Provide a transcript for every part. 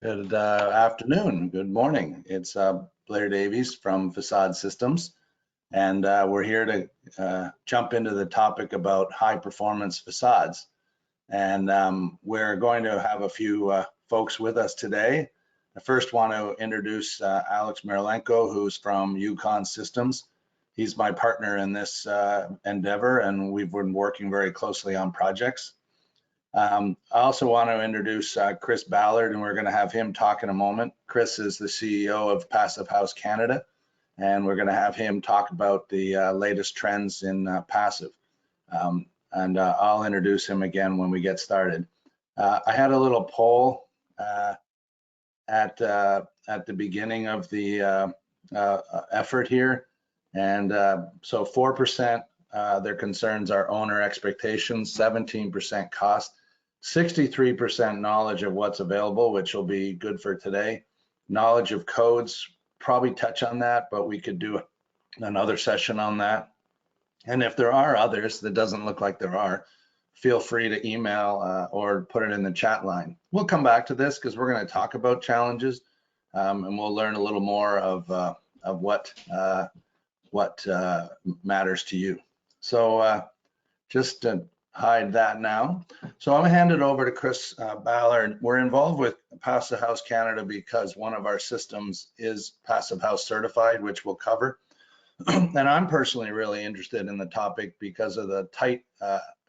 Good afternoon, good morning. It's Blair Davies from Facade Systems, and we're here to jump into the topic about high performance facades. And we're going to have a few folks with us today. I first want to introduce Alex Mirilenko, who's from Yukon Systems. He's my partner in this endeavor, and we've been working very closely on projects. I also want to introduce Chris Ballard, and we're going to have him talk in a moment. Chris is the CEO of Passive House Canada, and we're going to have him talk about the latest trends in passive. I'll introduce him again when we get started. I had a little poll at the beginning of the effort here, and so 4% their concerns are owner expectations, 17% cost, 63% knowledge of what's available, which will be good for today. Knowledge of codes, probably touch on that, but we could do another session on that. And if there are others, that doesn't look like there are, feel free to email or put it in the chat line. We'll come back to this because we're going to talk about challenges, and we'll learn a little more of what matters to you. So just to hide that now. So I'm gonna hand it over to Chris Ballard. We're involved with Passive House Canada because one of our systems is Passive House certified, which we'll cover. And I'm personally really interested in the topic because of the tight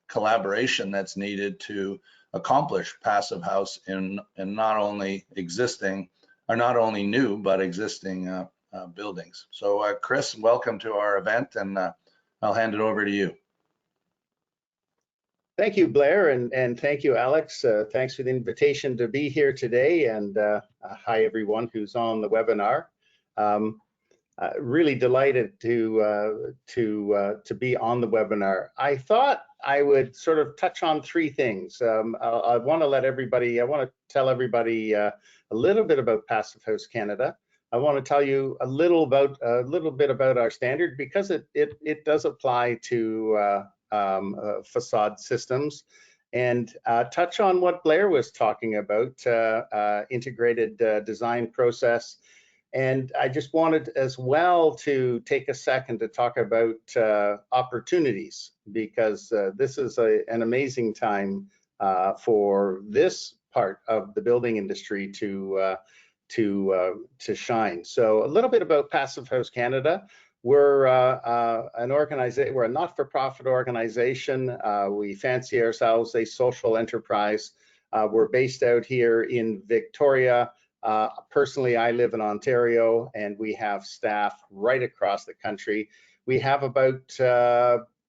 collaboration that's needed to accomplish Passive House in not only existing, or not only new, but existing buildings. So Chris, welcome to our event, and I'll hand it over to you. Thank you, Blair, and thank you, Alex. Thanks for the invitation to be here today, and hi everyone who's on the webinar. Really delighted to be on the webinar. I thought I would sort of touch on three things. I want to tell everybody a little bit about Passive House Canada. I want to tell you a little bit about our standard because it does apply to facade systems, and touch on what Blair was talking about, integrated design process. And I just wanted as well to take a second to talk about opportunities, because this is an amazing time for this part of the building industry to shine. So a little bit about Passive House Canada. We're we're a not-for-profit organization. We fancy ourselves a social enterprise. We're based out here in Victoria. Personally, I live in Ontario, and we have staff right across the country. We have about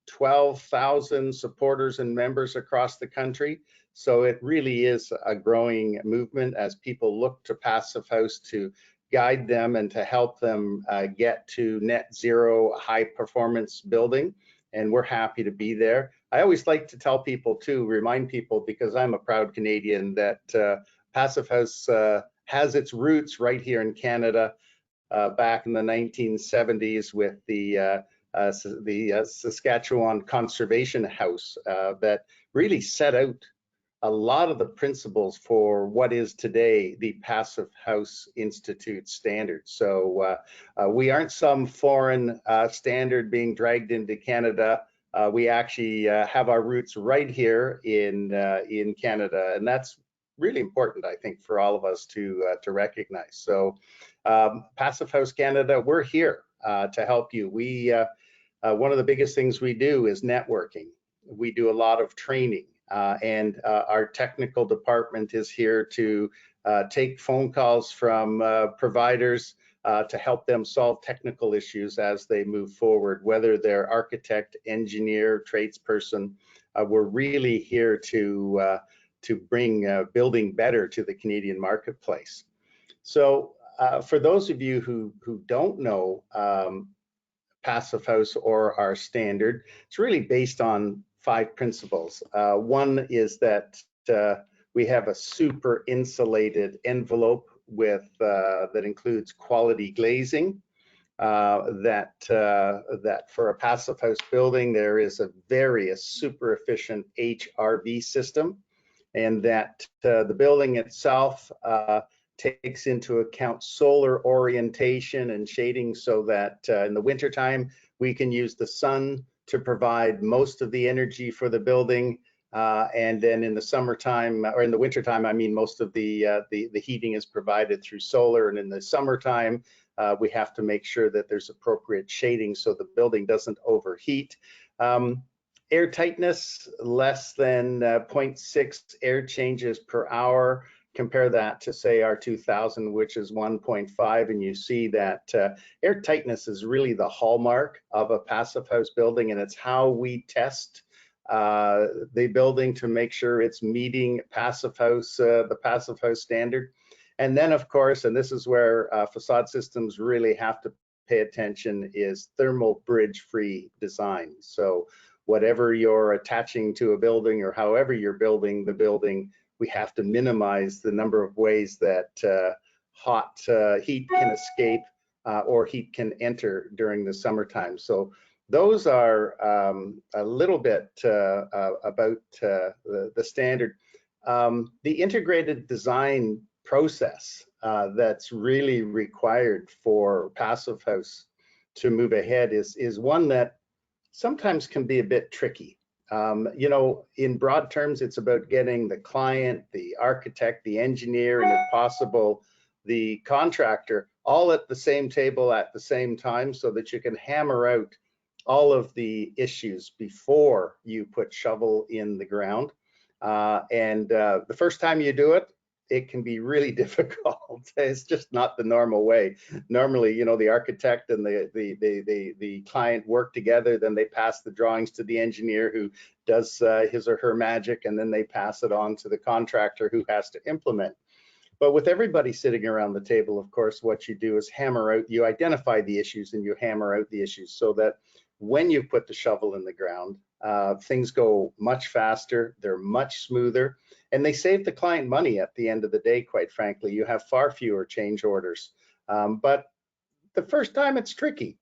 12,000 supporters and members across the country. So it really is a growing movement as people look to Passive House to guide them and to help them get to net zero high performance building. And we're happy to be there. I always like to tell people too, remind people, because I'm a proud Canadian, that Passive House has its roots right here in Canada back in the 1970s with the Saskatchewan Conservation House that really set out a lot of the principles for what is today the Passive House Institute standard. So we aren't some foreign standard being dragged into Canada. We actually have our roots right here in Canada, and that's really important, I think, for all of us to recognize. So Passive House Canada, we're here to help you. One of the biggest things we do is networking. We do a lot of training. And our technical department is here to take phone calls from providers to help them solve technical issues as they move forward, whether they're architect, engineer, tradesperson. We're really here to bring building better to the Canadian marketplace. So for those of you who don't know Passive House or our standard, it's really based on 5 principles. One is that we have a super insulated envelope with that includes quality glazing. That for a Passive House building, there is a super efficient HRV system, and that the building itself takes into account solar orientation and shading so that in the wintertime, we can use the sun to provide most of the energy for the building. And then in the summertime, or in the wintertime, I mean, most of the heating is provided through solar. And in the summertime, we have to make sure that there's appropriate shading so the building doesn't overheat. Air tightness, less than 0.6 air changes per hour. Compare that to, say, our 2000, which is 1.5, and you see that air tightness is really the hallmark of a passive house building, and it's how we test the building to make sure it's meeting passive house, the passive house standard. And then, of course, and this is where facade systems really have to pay attention, is thermal bridge-free design. So whatever you're attaching to a building or however you're building the building, we have to minimize the number of ways that hot heat can escape or heat can enter during the summertime. So those are a little bit about the standard. The integrated design process that's really required for passive house to move ahead is one that sometimes can be a bit tricky. You know, in broad terms, it's about getting the client, the architect, the engineer, and if possible, the contractor all at the same table at the same time so that you can hammer out all of the issues before you put shovel in the ground. The first time you do it, it can be really difficult. It's just not the normal way. Normally, you know, the architect and the client work together, then they pass the drawings to the engineer who does his or her magic, and then they pass it on to the contractor who has to implement. But with everybody sitting around the table, of course, what you do is hammer out, you identify the issues and you hammer out the issues so that when you put the shovel in the ground, things go much faster, they're much smoother, and they save the client money at the end of the day, quite frankly. You have far fewer change orders. But the first time it's tricky,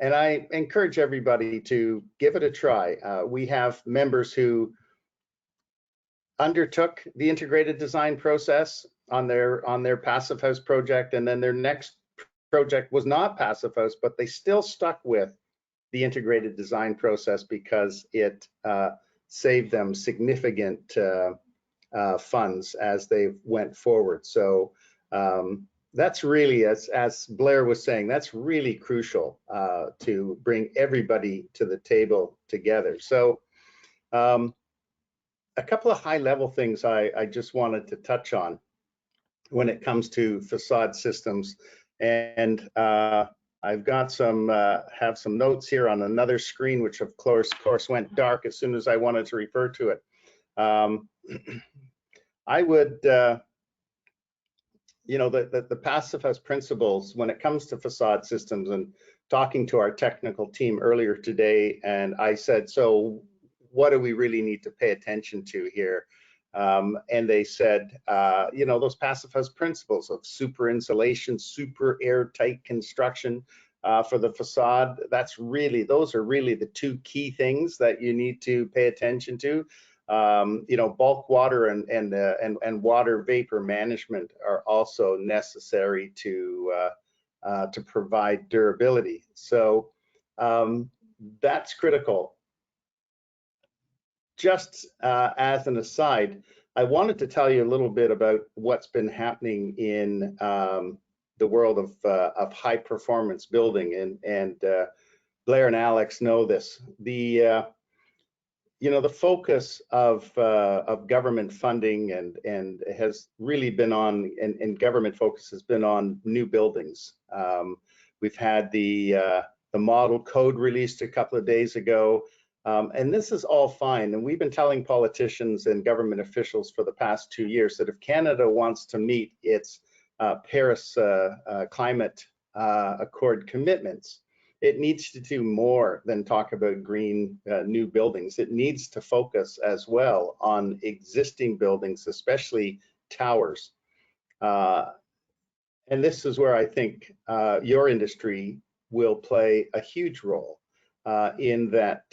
and I encourage everybody to give it a try. We have members who undertook the integrated design process on their passive house project, and then their next project was not passive house, but they still stuck with the integrated design process because it saved them significant funds as they went forward. So that's really, as Blair was saying, that's really crucial to bring everybody to the table together. So a couple of high-level things I just wanted to touch on when it comes to facade systems, and I've got have some notes here on another screen, which of course went dark as soon as I wanted to refer to it. I would, you know, the passive house principles when it comes to facade systems, and talking to our technical team earlier today, and I said, so what do we really need to pay attention to here? And they said, you know, those passive house principles of super insulation, super airtight construction for the facade, those are really the two key things that you need to pay attention to. You know, bulk water and water vapor management are also necessary to provide durability. So that's critical. Just as an aside, I wanted to tell you a little bit about what's been happening in the world of high performance building, and Blair and Alex know this. You know, the focus of government funding and has really been on, and government focus has been on new buildings. We've had the model code released a couple of days ago. And this is all fine. And we've been telling politicians and government officials for the past 2 years that if Canada wants to meet its Paris Climate Accord commitments, it needs to do more than talk about green new buildings. It needs to focus as well on existing buildings, especially towers. And this is where I think your industry will play a huge role. In that,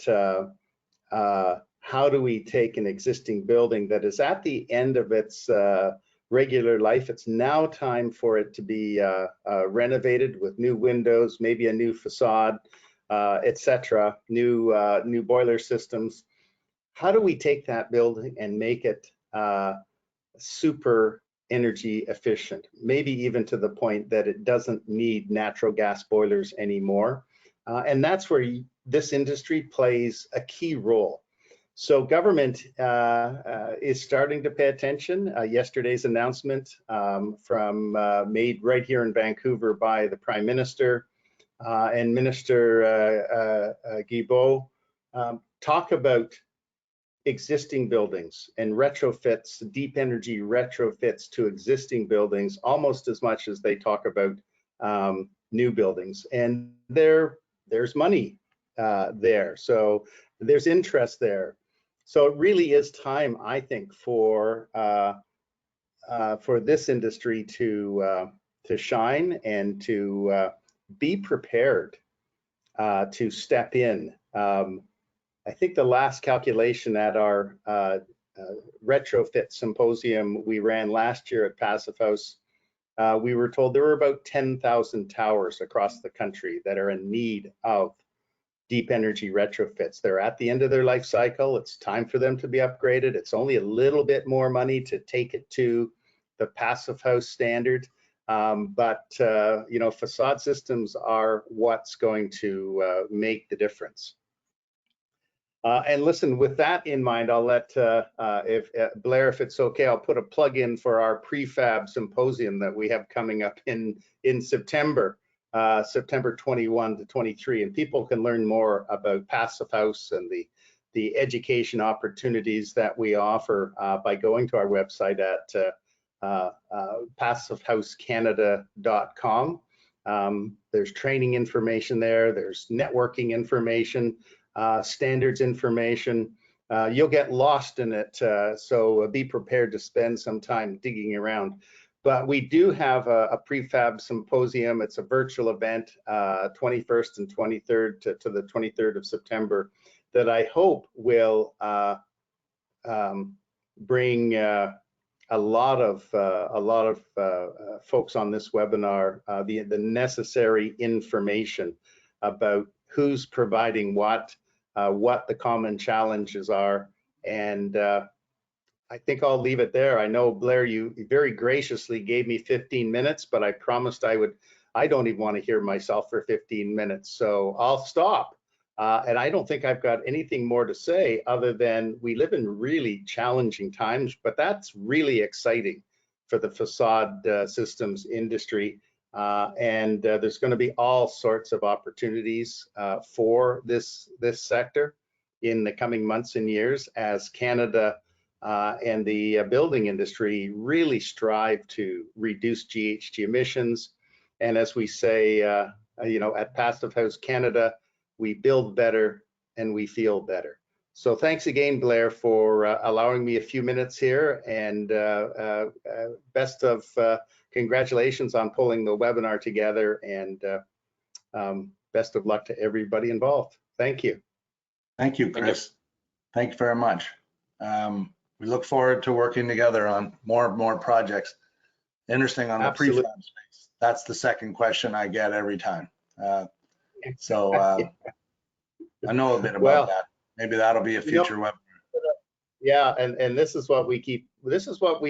how do we take an existing building that is at the end of its regular life. It's now time for it to be renovated with new windows, maybe a new facade, etc., new boiler systems. How do we take that building and make it super energy efficient, maybe even to the point that it doesn't need natural gas boilers anymore? And that's where this industry plays a key role. So government is starting to pay attention. Yesterday's announcement made right here in Vancouver by the Prime Minister and Minister Guilbeault talk about existing buildings and retrofits, deep energy retrofits to existing buildings, almost as much as they talk about new buildings. And there's money there, so there's interest there. So it really is time, I think, for this industry to shine and to be prepared to step in. I think the last calculation at our retrofit symposium we ran last year at Passive House, we were told there were about 10,000 towers across the country that are in need of deep energy retrofits. They're at the end of their life cycle. It's time for them to be upgraded. It's only a little bit more money to take it to the Passive House standard. But you know, facade systems are what's going to make the difference. And listen, with that in mind, I'll let Blair, if it's okay, I'll put a plug in for our prefab symposium that we have coming up in September. September 21 to 23, and people can learn more about Passive House and the education opportunities that we offer by going to our website at passivehousecanada.com. There's training information there, there's networking information, standards information. You'll get lost in it, so be prepared to spend some time digging around. But we do have a prefab symposium. It's a virtual event, 21st and 23rd to the 23rd of September, that I hope will bring a lot of folks on this webinar the necessary information about who's providing what the common challenges are, and I think I'll leave it there. I know, Blair, you very graciously gave me 15 minutes, but I promised I would. I don't even want to hear myself for 15 minutes, so I'll stop. And I don't think I've got anything more to say other than we live in really challenging times, but that's really exciting for the facade systems industry. And there's going to be all sorts of opportunities for this sector in the coming months and years as Canada and the building industry really strive to reduce GHG emissions. And as we say, you know, at Passive House Canada, we build better and we feel better. So thanks again, Blair, for allowing me a few minutes here, and best of congratulations on pulling the webinar together, and best of luck to everybody involved. Thank you. Thank you, Chris. Thank you very much. We look forward to working together on more projects. Interesting on the prefab space. That's the second question I get every time. So I know a bit about that. Maybe that'll be a future webinar. Yeah, and this is what we keep. This is what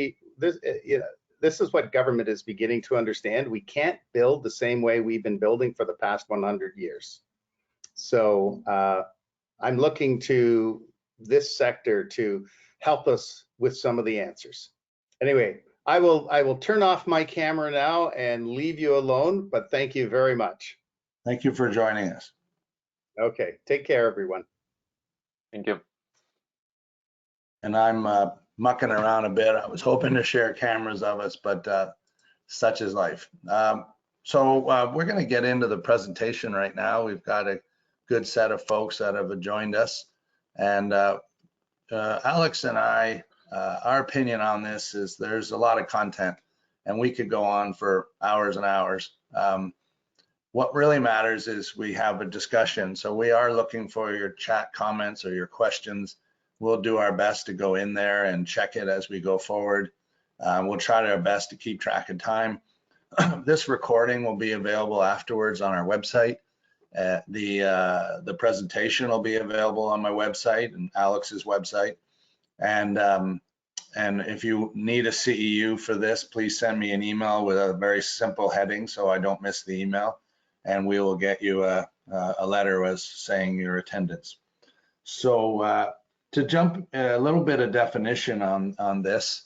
government is beginning to understand. We can't build the same way we've been building for the past 100 years. So I'm looking to this sector to help us with some of the answers. Anyway, I will turn off my camera now and leave you alone, but thank you very much. Thank you for joining us. Okay, take care, everyone. Thank you. And I'm mucking around a bit. I was hoping to share cameras of us, but such is life. So we're going to get into the presentation right now. We've got a good set of folks that have joined us, and Alex and I, our opinion on this is there's a lot of content, and we could go on for hours and hours. What really matters is we have a discussion. So we are looking for your chat comments or your questions. We'll do our best to go in there and check it as we go forward. We'll try our best to keep track of time. This recording will be available afterwards on our website. The presentation will be available on my website and Alex's website. And if you need a CEU for this, please send me an email with a very simple heading so I don't miss the email, and we will get you a letter as saying your attendance. So to jump a little bit of definition on this,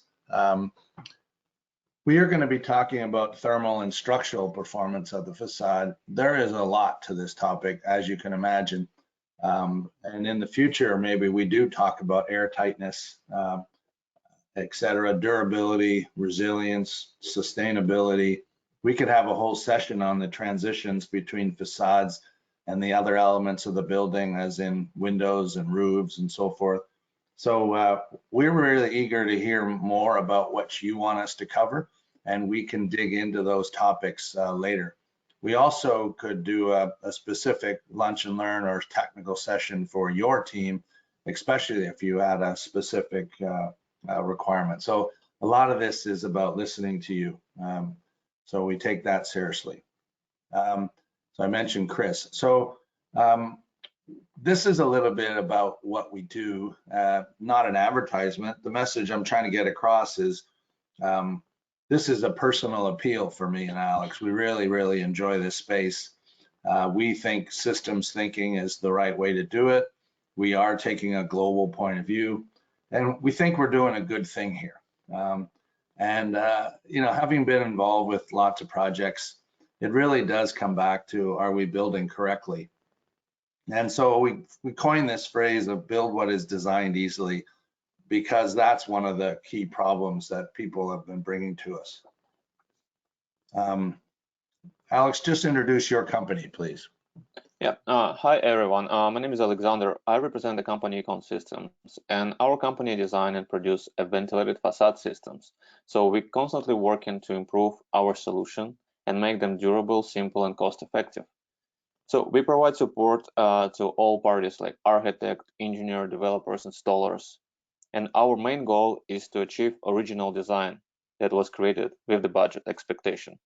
we are going to be talking about thermal and structural performance of the facade. There is a lot to this topic, as you can imagine. And in the future, maybe we do talk about air tightness, et cetera, durability, resilience, sustainability. We could have a whole session on the transitions between facades and the other elements of the building, as in windows and roofs and so forth. So we're really eager to hear more about what you want us to cover, and we can dig into those topics later. We also could do a specific lunch and learn or technical session for your team, especially if you had a specific requirement. So a lot of this is about listening to you. So we take that seriously. So I mentioned Chris. So this is a little bit about what we do, not an advertisement. The message I'm trying to get across is this is a personal appeal for me and Alex. We really, really enjoy this space. We think systems thinking is the right way to do it. We are taking a global point of view, and we think we're doing a good thing here. You know, having been involved with lots of projects, it really does come back to, are we building correctly? And so we coined this phrase of build what is designed easily, because that's one of the key problems that people have been bringing to us. Alex, just introduce your company, please. Yeah, hi everyone. My name is Alexander. I represent the company Econ Systems, and our company design and produce ventilated facade systems. So we're constantly working to improve our solution and make them durable, simple, and cost-effective. So we provide support to all parties like architect, engineer, developers, installers. And our main goal is to achieve original design that was created with the budget expectation.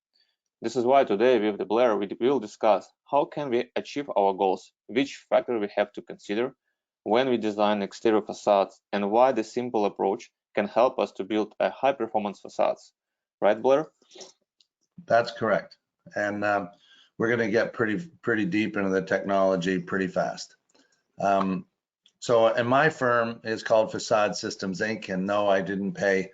This is why today with the Blair, we will discuss how can we achieve our goals, which factor we have to consider when we design exterior facades, and why the simple approach can help us to build a high-performance facades. Right, Blair? That's correct. And we're going to get pretty deep into the technology pretty fast. And my firm is called Facade Systems Inc. And no, I didn't pay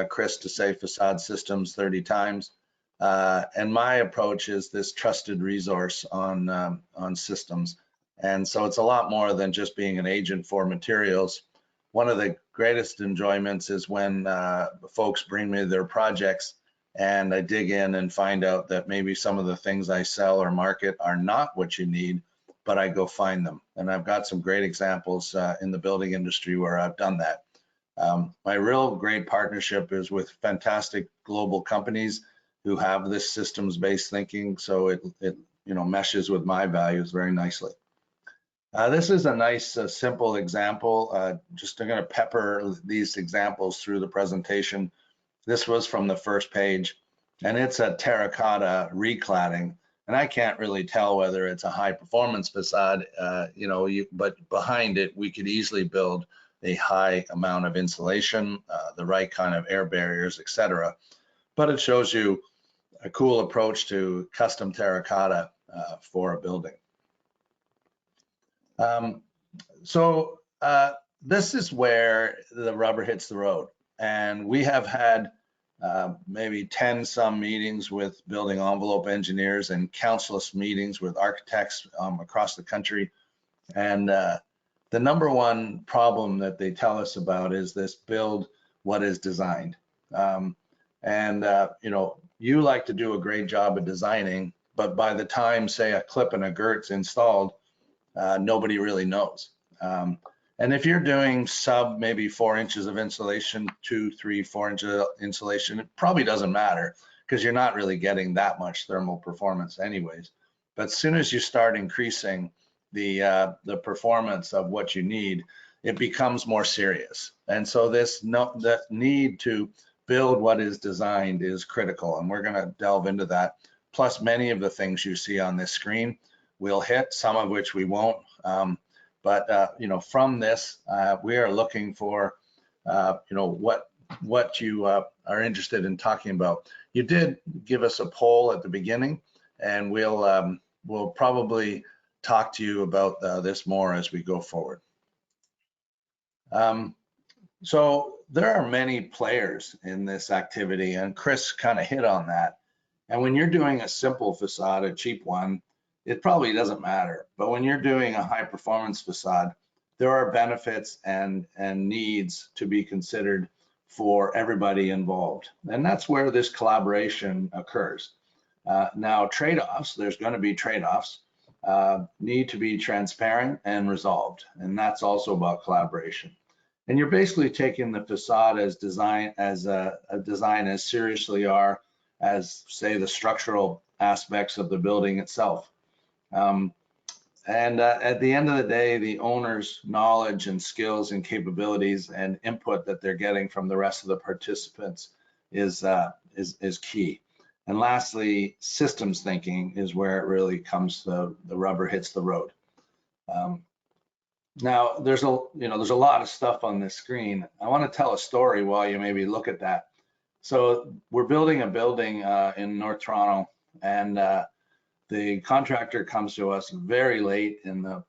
Chris to say Facade Systems 30 times. And my approach is this trusted resource on systems. And so it's a lot more than just being an agent for materials. One of the greatest enjoyments is when folks bring me their projects and I dig in and find out that maybe some of the things I sell or market are not what you need, but I go find them. And I've got some great examples in the building industry where I've done that. My real great partnership is with fantastic global companies who have this systems-based thinking, so it you know, meshes with my values very nicely. This is a nice simple example. I'm going to pepper these examples through the presentation. This was from the first page, and it's a terracotta recladding, and I can't really tell whether it's a high performance facade, you know, but behind it we could easily build a high amount of insulation, the right kind of air barriers, etc. But it shows you a cool approach to custom terracotta for a building. This is where the rubber hits the road, and we have had maybe 10 some meetings with building envelope engineers and countless meetings with architects across the country. And the number one problem that they tell us about is this build what is designed. You know, you like to do a great job of designing, but by the time, say, a clip and a girt's installed, nobody really knows. And if you're doing sub maybe 4 inches of insulation, 2, 3, 4 inches of insulation, it probably doesn't matter because you're not really getting that much thermal performance anyways. But as soon as you start increasing the performance of what you need, it becomes more serious. And so that need to build what is designed is critical, and we're going to delve into that. Plus, many of the things you see on this screen we'll hit, some of which we won't. But you know, from this, we are looking for you know, what you are interested in talking about. You did give us a poll at the beginning, and we'll probably talk to you about this more as we go forward. So there are many players in this activity, and Chris kind of hit on that. And when you're doing a simple facade, a cheap one, it probably doesn't matter. But when you're doing a high performance facade, there are benefits and needs to be considered for everybody involved. And that's where this collaboration occurs. Now, trade-offs, there's going to be trade-offs, need to be transparent and resolved. And that's also about collaboration. And you're basically taking the facade as design as a design as seriously as, say, the structural aspects of the building itself. At the end of the day, the owner's knowledge and skills and capabilities and input that they're getting from the rest of the participants is key. And lastly, systems thinking is where it really comes, the rubber hits the road. Now, there's a lot of stuff on this screen. I want to tell a story while you maybe look at that. So we're building a building in North Toronto, and the contractor comes to us very late in the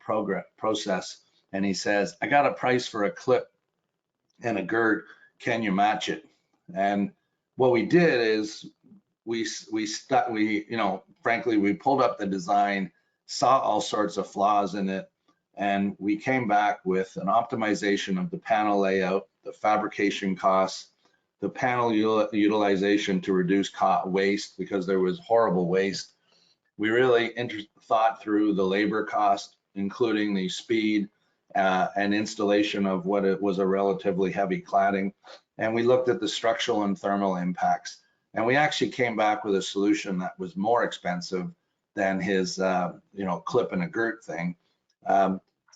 process, and he says, "I got a price for a clip and a gird. Can you match it?" And what we did is frankly, we pulled up the design, saw all sorts of flaws in it, and we came back with an optimization of the panel layout, the fabrication costs, the panel utilization to reduce waste, because there was horrible waste. We really thought through the labor cost, including the speed and installation of what it was a relatively heavy cladding. And we looked at the structural and thermal impacts. And we actually came back with a solution that was more expensive than his clip and a girt thing.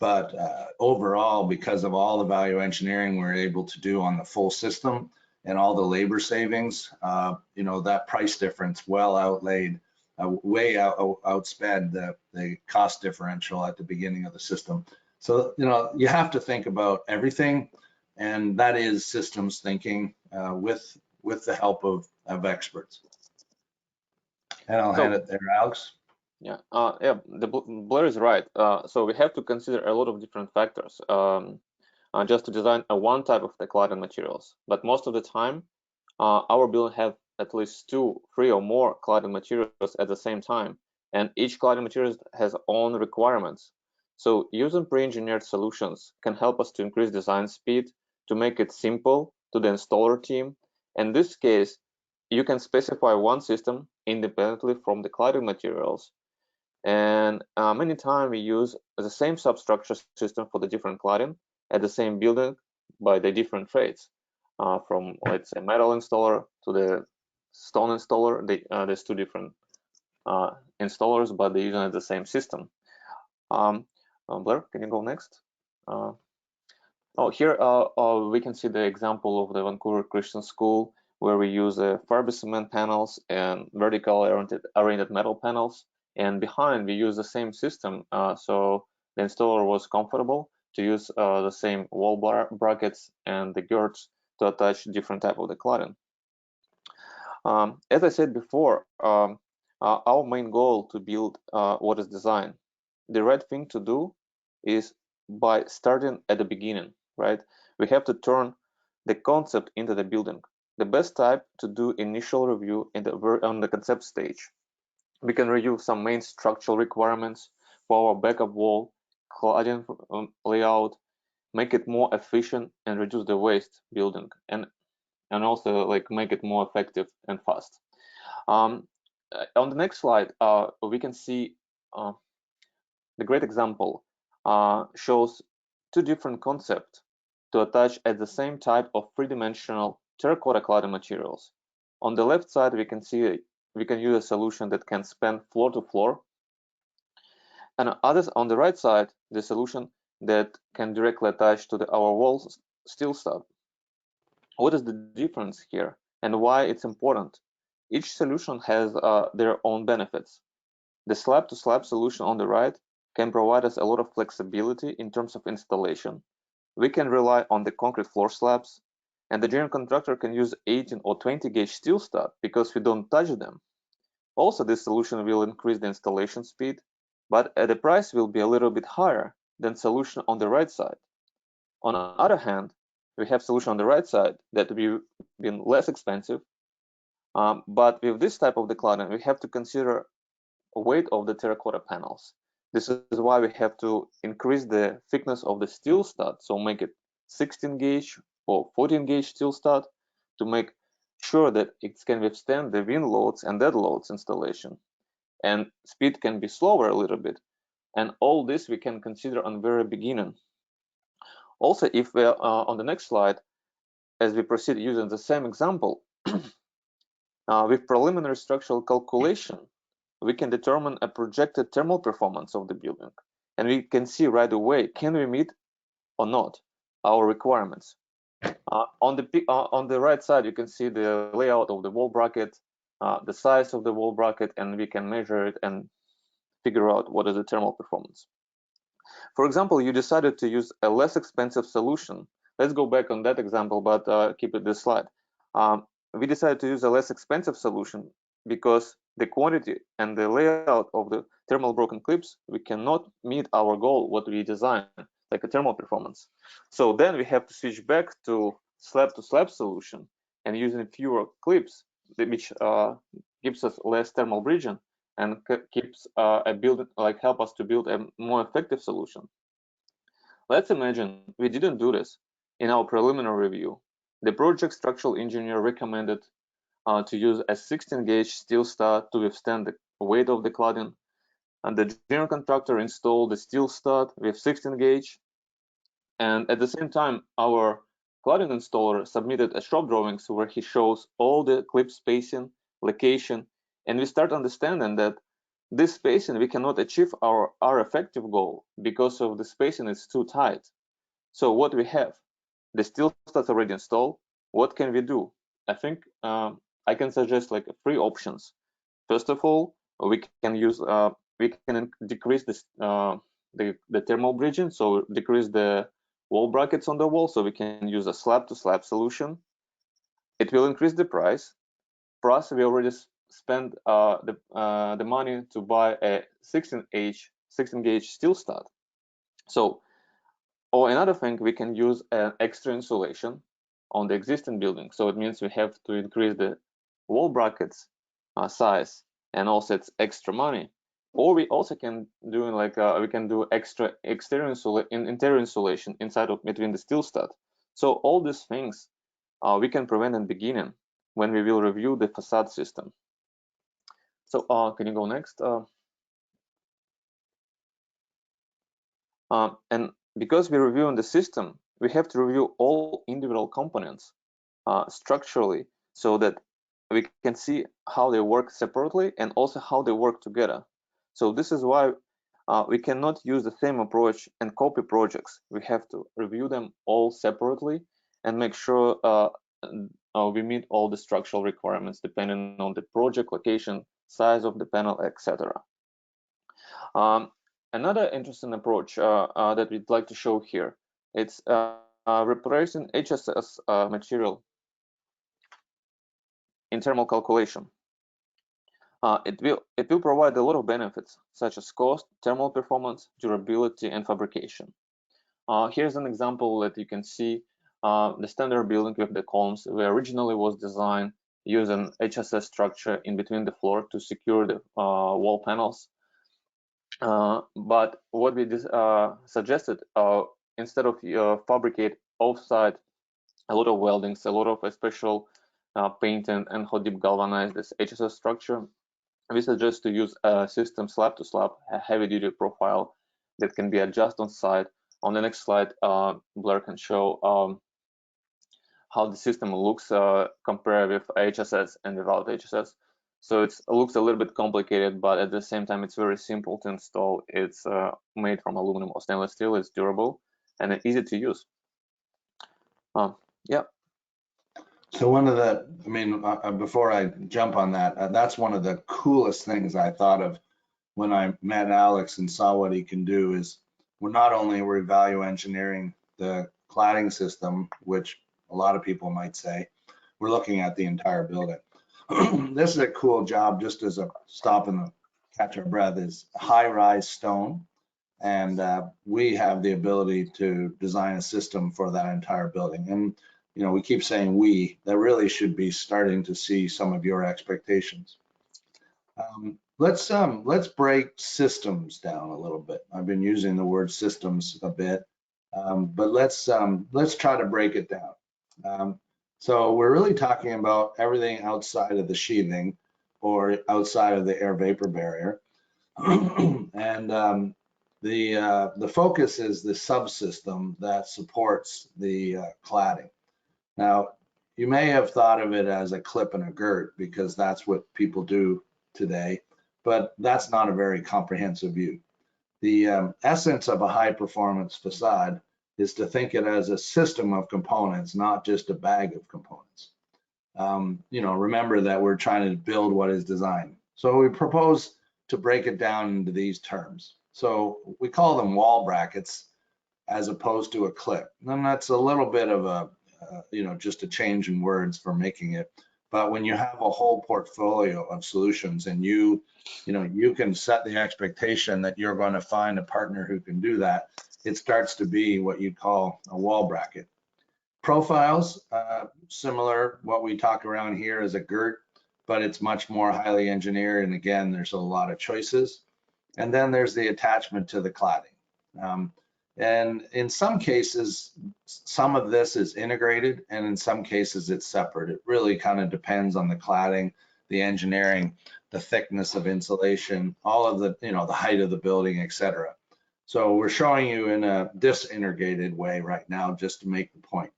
But overall, because of all the value engineering we're able to do on the full system and all the labor savings, that price difference well outlaid, outsped the cost differential at the beginning of the system. So, you have to think about everything, and that is systems thinking with the help of experts. And I'll hand it there, Alex. Yeah, Blair is right. So we have to consider a lot of different factors just to design one type of the cladding materials. But most of the time, our building have at least 2, 3, or more cladding materials at the same time, and each cladding material has own requirements. So using pre-engineered solutions can help us to increase design speed, to make it simple to the installer team. In this case, you can specify one system independently from the cladding materials. And many times we use the same substructure system for the different cladding at the same building by the different trades, from, let's say, metal installer to the stone installer. There's 2 different installers, but they're using the same system. Blair, can you go next? Here we can see the example of the Vancouver Christian School, where we use fiber cement panels and vertically oriented metal panels. And behind, we use the same system, so the installer was comfortable to use the same wall brackets and the girts to attach different type of the cladding. As I said before, our main goal to build what is designed. The right thing to do is by starting at the beginning, right? We have to turn the concept into the building. The best type to do initial review on the concept stage. We can review some main structural requirements for our backup wall, cladding layout, make it more efficient and reduce the waste building, and also make it more effective and fast. On the next slide, we can see the great example shows 2 different concepts to attach at the same type of 3-dimensional terracotta cladding materials. On the left side, we can see we can use a solution that can span floor to floor, and others on the right side, the solution that can directly attach to our walls steel stud. What is the difference here? and why it's important. Each solution has their own benefits. The slab-to-slab solution on the right can provide us a lot of flexibility in terms of installation. We can rely on the concrete floor slabs, and the general contractor can use 18 or 20 gauge steel stud because we don't touch them. Also, this solution will increase the installation speed, but the price will be a little bit higher than solution on the right side. On the other hand, we have solution on the right side that will be less expensive, but with this type of decladding, we have to consider weight of the terracotta panels. This is why we have to increase the thickness of the steel stud, so make it 16 gauge or 14 gauge steel stud to make sure that it can withstand the wind loads and dead loads installation. And speed can be slower a little bit. And all this we can consider on the very beginning. Also, if we are on the next slide, as we proceed using the same example, with preliminary structural calculation, we can determine a projected thermal performance of the building, and we can see right away, can we meet or not our requirements. On the right side, you can see the layout of the wall bracket, the size of the wall bracket, and we can measure it and figure out what is the thermal performance. For example, you decided to use a less expensive solution. Let's go back on that example, but keep it this slide. We decided to use a less expensive solution because the quantity and the layout of the thermal broken clips, we cannot meet our goal, what we designed, like a thermal performance. So then we have to switch back to slab solution and using fewer clips, which gives us less thermal bridging and keeps a build, like help us to build a more effective solution. Let's imagine we didn't do this. In our preliminary review, the project structural engineer recommended to use a 16 gauge steel stud to withstand the weight of the cladding, and the general contractor installed the steel stud with 16 gauge, and at the same time our cladding installer submitted a shop drawings where he shows all the clip spacing, location, and we start understanding that this spacing we cannot achieve our effective goal because of the spacing is too tight. So what we have, the steel studs already installed. What can we do? I think I can suggest like 3 options. First of all, we can use we can decrease this the thermal bridging, so decrease the wall brackets on the wall, so we can use a slab-to-slab solution. It will increase the price. Plus, we already spent the money to buy a 16 gauge steel stud. So, or another thing, we can use an extra insulation on the existing building. So it means we have to increase the wall brackets size, and also it's extra money. Or we also can do like we can do extra interior insulation inside of between the steel stud. So all these things we can prevent in the beginning when we will review the facade system. So can you go next? And because we're reviewing the system, we have to review all individual components structurally so that we can see how they work separately and also how they work together. So this is why we cannot use the same approach and copy projects. We have to review them all separately and make sure we meet all the structural requirements depending on the project, location, size of the panel, etc. Another interesting approach that we'd like to show here, it's replacing HSS material in thermal calculation. It will provide a lot of benefits such as cost, thermal performance, durability, and fabrication. Here's an example that you can see the standard building with the columns where originally was designed using HSS structure in between the floor to secure the wall panels. But what we suggested, instead of fabricate offsite a lot of weldings, a lot of special painting and hot dip galvanize this HSS structure, we suggest to use a system slab to slab, a heavy duty profile that can be adjusted on site. On the next slide, Blair can show how the system looks compared with HSS and without HSS. So it looks a little bit complicated, but at the same time, it's very simple to install. It's made from aluminum or stainless steel. It's durable and easy to use. Yeah. So one of the, I mean, before I jump on that, that's one of the coolest things I thought of when I met Alex and saw what he can do is we're not only we're value engineering the cladding system, which a lot of people might say, we're looking at the entire building. This is a cool job, just as a stop and catch our breath, is high-rise stone. And we have the ability to design a system for that entire building. And you know, we keep saying we, that really should be starting to see some of your expectations. Let's break systems down a little bit. I've been using the word systems a bit, but let's try to break it down. So we're really talking about everything outside of the sheathing or outside of the air vapor barrier, and the focus is the subsystem that supports the cladding. Now, you may have thought of it as a clip and a girt because that's what people do today, but that's not a very comprehensive view. The essence of a high performance facade is to think it as a system of components, not just a bag of components. You know, remember that we're trying to build what is designed. So we propose to break it down into these terms. So we call them wall brackets as opposed to a clip. And that's a little bit of a you know, just a change in words for making it. But when you have a whole portfolio of solutions and you know, you can set the expectation that you're going to find a partner who can do that, it starts to be what you call a wall bracket. Profiles, similar, what we talk around here is a girt, but it's much more highly engineered. And again, there's a lot of choices. And then there's the attachment to the cladding. And in some cases, some of this is integrated, and in some cases it's separate. It really kind of depends on the cladding, the engineering, the thickness of insulation, all of the, you know, the height of the building, etc. So we're showing you in a disintegrated way right now, just to make the point.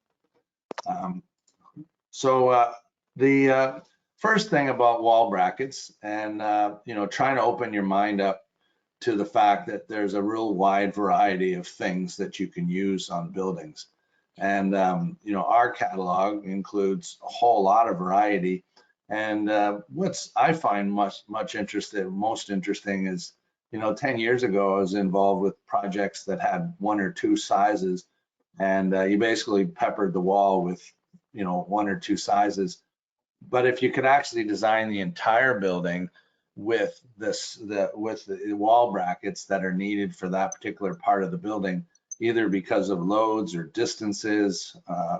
The first thing about wall brackets, and you know, trying to open your mind up to the fact that there's a real wide variety of things that you can use on buildings. And, you know, our catalog includes a whole lot of variety. And what's I find most interesting is, you know, 10 years ago, I was involved with projects that had one or two sizes, and you basically peppered the wall with, you know, one or two sizes. But if you could actually design the entire building with the wall brackets that are needed for that particular part of the building, either because of loads or distances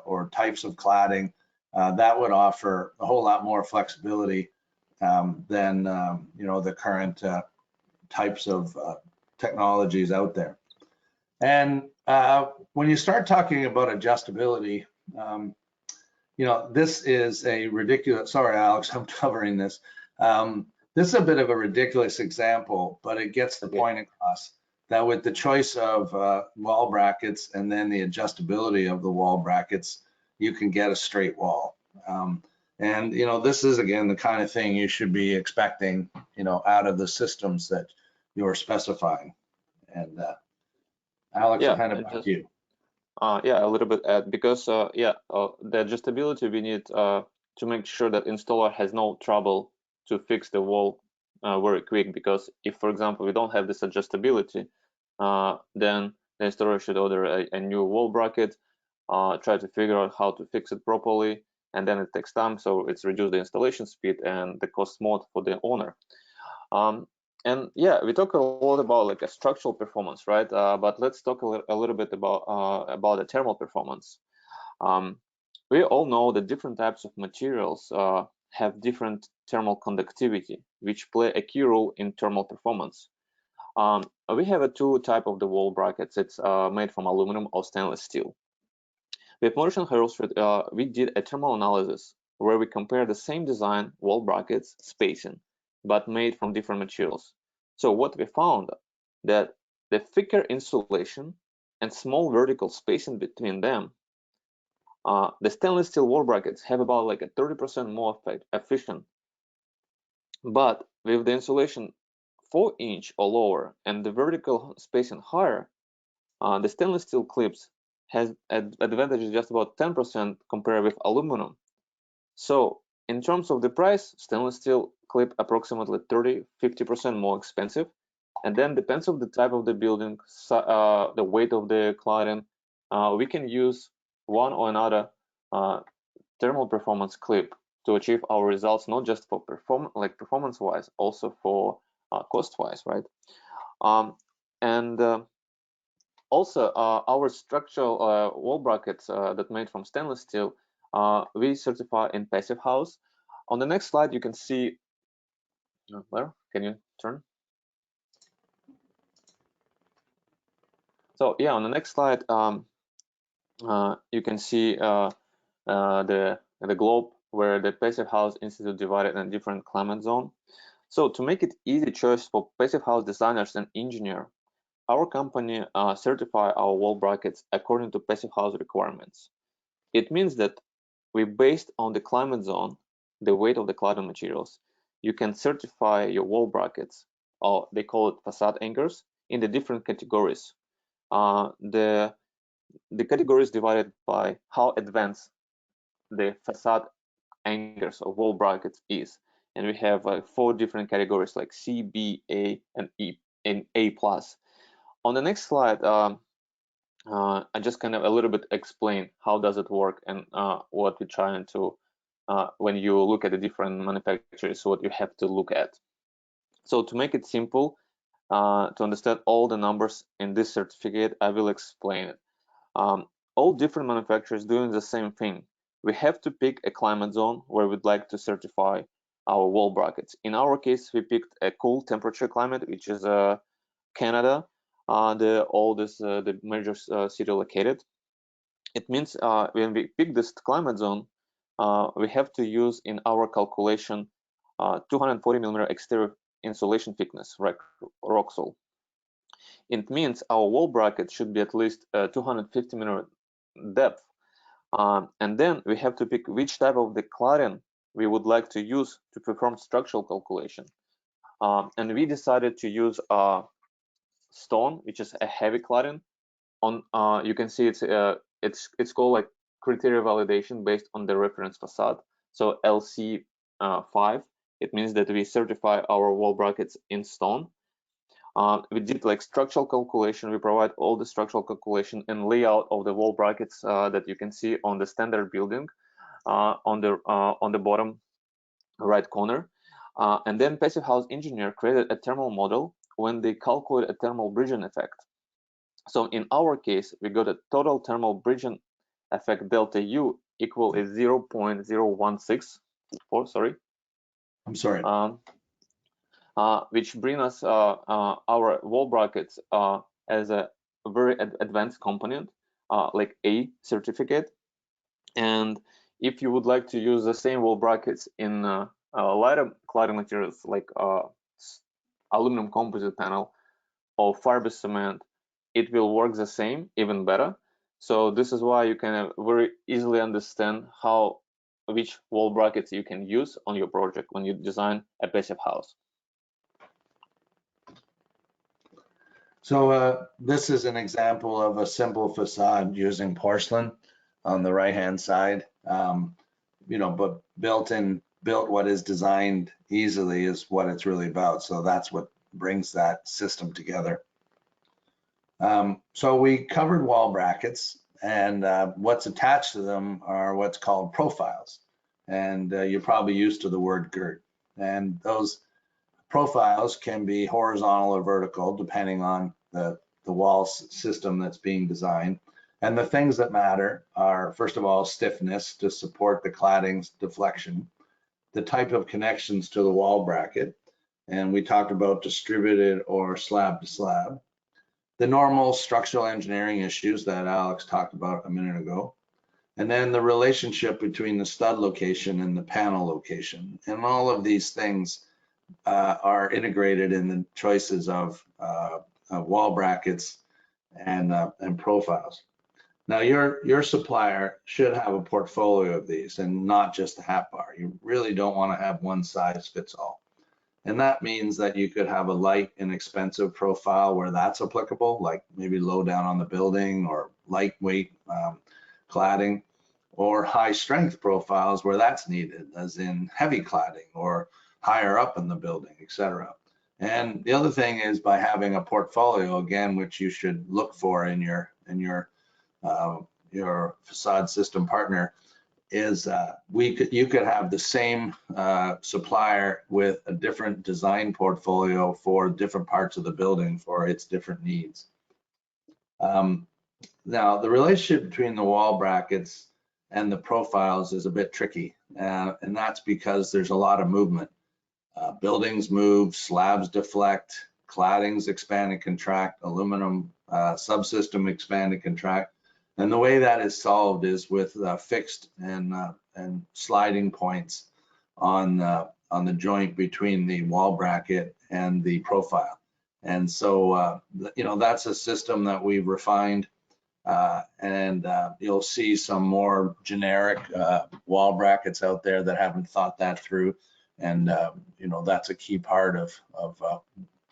or types of cladding, that would offer a whole lot more flexibility than you know, the current types of technologies out there. And when you start talking about adjustability, you know, this is a ridiculous, sorry, Alex, I'm covering this. This is a bit of a ridiculous example, but it gets the point across that with the choice of wall brackets and then the adjustability of the wall brackets, you can get a straight wall. And, you know, this is, again, the kind of thing you should be expecting, you know, out of the systems that you're specifying. And Alex, I'll hand it back to you. Yeah, a little bit add, because the adjustability we need to make sure that installer has no trouble to fix the wall very quick, because if, for example, we don't have this adjustability, then the installer should order a new wall bracket, try to figure out how to fix it properly, and then it takes time, so it's reduced the installation speed and the cost more for the owner. And yeah, we talk a lot about like a structural performance, right? But let's talk a little bit about the thermal performance. We all know that different types of materials have different thermal conductivity, which play a key role in thermal performance. We have two types of the wall brackets. It's made from aluminum or stainless steel. With Morrison Heraldsford, we did a thermal analysis where we compare the same design wall brackets spacing, but made from different materials. So what we found that the thicker insulation and small vertical spacing between them, the stainless steel wall brackets have about like a 30% more efficient. But with the insulation 4-inch or lower and the vertical spacing higher, the stainless steel clips has advantage just about 10% compared with aluminum. So in terms of the price, stainless steel clip approximately 30–50% more expensive, and then depends on the type of the building, the weight of the cladding. We can use one or another thermal performance clip to achieve our results, not just for performance-wise, also for cost-wise, right? Also, our structural wall brackets that made from stainless steel, we certify in Passive House. On the next slide, you can see, Blair, can you turn? So yeah, on the next slide, you can see the globe where the Passive House Institute divided in different climate zone. So to make it easy choice for Passive House designers and engineer, our company certify our wall brackets according to Passive House requirements. It means that we based on the climate zone, the weight of the cladding materials, you can certify your wall brackets, or they call it facade anchors, in the different categories. The categories divided by how advanced the facade anchors or wall brackets is, and we have 4 different categories like C, B, A, and E, and A+. On the next slide, I just kind of a little bit explain how does it work and what we're trying to, when you look at the different manufacturers, what you have to look at. So to make it simple, to understand all the numbers in this certificate, I will explain it. All different manufacturers doing the same thing. We have to pick a climate zone where we'd like to certify our wall brackets. In our case, we picked a cool temperature climate, which is Canada, the oldest, the major city located. It means when we pick this climate zone, we have to use in our calculation 240 millimeter exterior insulation thickness, Roxol. It means our wall bracket should be at least 250 millimeter depth. And then we have to pick which type of the cladding we would like to use to perform structural calculation. And we decided to use stone, which is a heavy cladding. On you can see it's called like criteria validation based on the reference facade. So LC5. It means that we certify our wall brackets in stone. We did like structural calculation. We provide all the structural calculation and layout of the wall brackets that you can see on the standard building on the bottom right corner. And then Passive House engineer created a thermal model when they calculate a thermal bridging effect. So in our case, we got a total thermal bridging effect delta U equal is 0.0164. Sorry. I'm sorry. Which bring us our wall brackets as a very advanced component, like A certificate. And if you would like to use the same wall brackets in lighter cladding materials like aluminum composite panel or fiber cement, it will work the same, even better. So this is why you can very easily understand which wall brackets you can use on your project when you design a passive house. So this is an example of a simple facade using porcelain on the right-hand side. But built what is designed easily is what it's really about. So that's what brings that system together. So we covered wall brackets, and what's attached to them are what's called profiles. And you're probably used to the word girt. And those profiles can be horizontal or vertical, depending on the wall system that's being designed. And the things that matter are, first of all, stiffness to support the cladding's deflection, the type of connections to the wall bracket, and we talked about distributed or slab to slab, the normal structural engineering issues that Alex talked about a minute ago, and then the relationship between the stud location and the panel location. And all of these things are integrated in the choices of wall brackets and profiles. Now, your supplier should have a portfolio of these and not just a hat bar. You really don't want to have one size fits all. And that means that you could have a light and expensive profile where that's applicable, like maybe low down on the building or lightweight cladding, or high strength profiles where that's needed, as in heavy cladding or higher up in the building, etc. And the other thing is, by having a portfolio, again, which you should look for in your facade system partner, is you could have the same supplier with a different design portfolio for different parts of the building for its different needs. Now, the relationship between the wall brackets and the profiles is a bit tricky, and that's because there's a lot of movement. Buildings move, slabs deflect, claddings expand and contract, aluminum subsystem expand and contract. And the way that is solved is with fixed and sliding points on the joint between the wall bracket and the profile. And so, that's a system that we've refined, and you'll see some more generic wall brackets out there that haven't thought that through. And, that's a key part of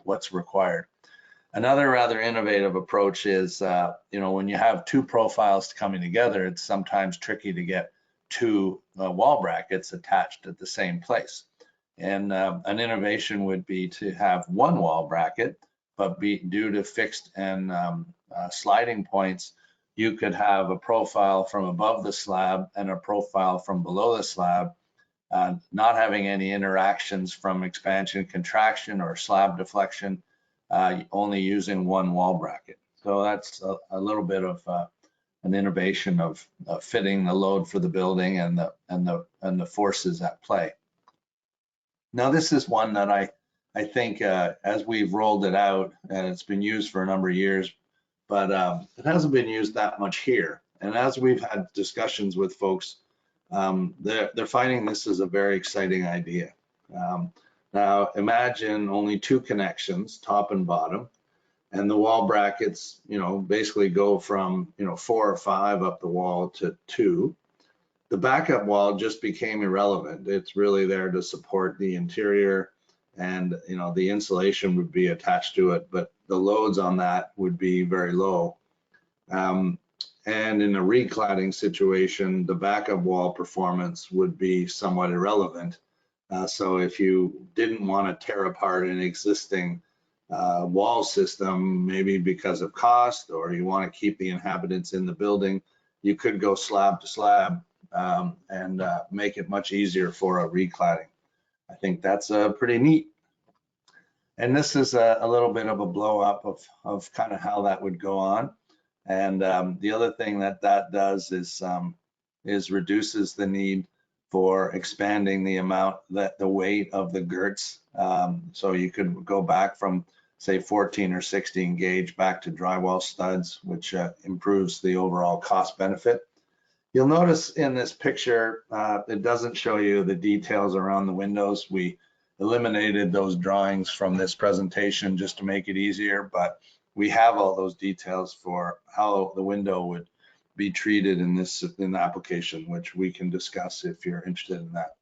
what's required. Another rather innovative approach is, when you have two profiles coming together, it's sometimes tricky to get two wall brackets attached at the same place. And an innovation would be to have one wall bracket, but due to fixed and sliding points, you could have a profile from above the slab and a profile from below the slab, not having any interactions from expansion, contraction, or slab deflection, only using one wall bracket. So that's a little bit of an innovation of fitting the load for the building and the forces at play. Now, this is one that I think as we've rolled it out, and it's been used for a number of years, but it hasn't been used that much here. And as we've had discussions with folks, they're finding this is a very exciting idea. Now imagine only two connections, top and bottom, and the wall brackets, basically go from 4 or 5 up the wall to 2. The backup wall just became irrelevant. It's really there to support the interior, and the insulation would be attached to it, but the loads on that would be very low. And in a recladding situation, the backup wall performance would be somewhat irrelevant. So if you didn't want to tear apart an existing wall system, maybe because of cost, or you want to keep the inhabitants in the building, you could go slab to slab and make it much easier for a recladding. I think that's pretty neat. And this is a little bit of a blow up of kind of how that would go on. And the other thing that does is reduces the need for expanding the amount, the weight of the girts. So you could go back from, say, 14 or 16 gauge back to drywall studs, which improves the overall cost benefit. You'll notice in this picture, it doesn't show you the details around the windows. We eliminated those drawings from this presentation just to make it easier, but we have all those details for how the window would be treated in the application, which we can discuss if you're interested in that.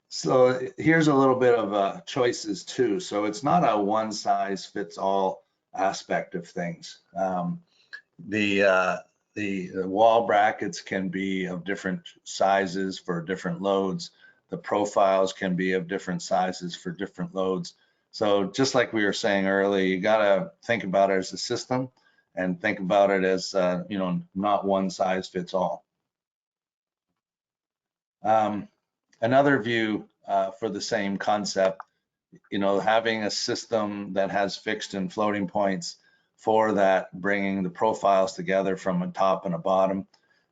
So here's a little bit of choices too. So it's not a one size fits all aspect of things. The wall brackets can be of different sizes for different loads. The profiles can be of different sizes for different loads. So just like we were saying earlier, you gotta think about it as a system and think about it as, not one size fits all. Another view for the same concept, having a system that has fixed and floating points for that, bringing the profiles together from a top and a bottom,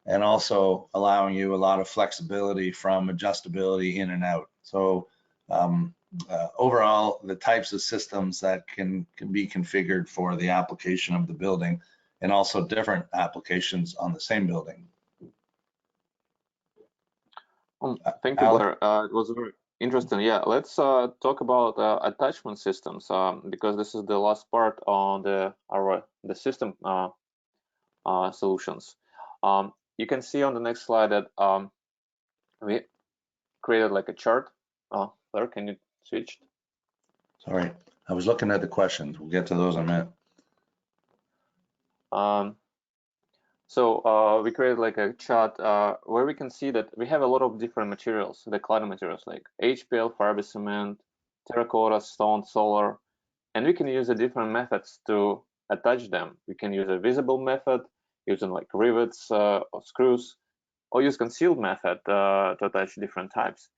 and also allowing you a lot of flexibility from adjustability in and out. So overall, the types of systems that can be configured for the application of the building, and also different applications on the same building. Thank you, Blair. It was very interesting. Yeah, let's talk about attachment systems, because this is the last part on the system solutions. You can see on the next slide that we created like a chart. Blair, can you switch? Sorry, I was looking at the questions. We'll get to those in a minute. We created like a chart where we can see that we have a lot of different materials, the cladding materials like HPL, fiber cement, terracotta, stone, solar, and we can use the different methods to attach them. We can use a visible method using like rivets or screws, or use concealed method to attach different types.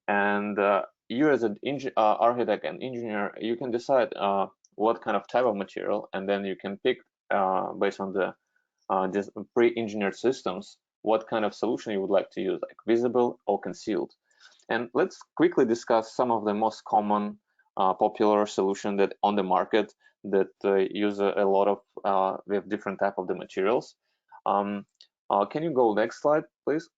And you as an architect and engineer, you can decide what kind of type of material, and then you can pick based on the just pre-engineered systems, what kind of solution you would like to use, like visible or concealed. And let's quickly discuss some of the most common popular solution that on the market that use a lot of with different type of the materials. Can you go next slide, please?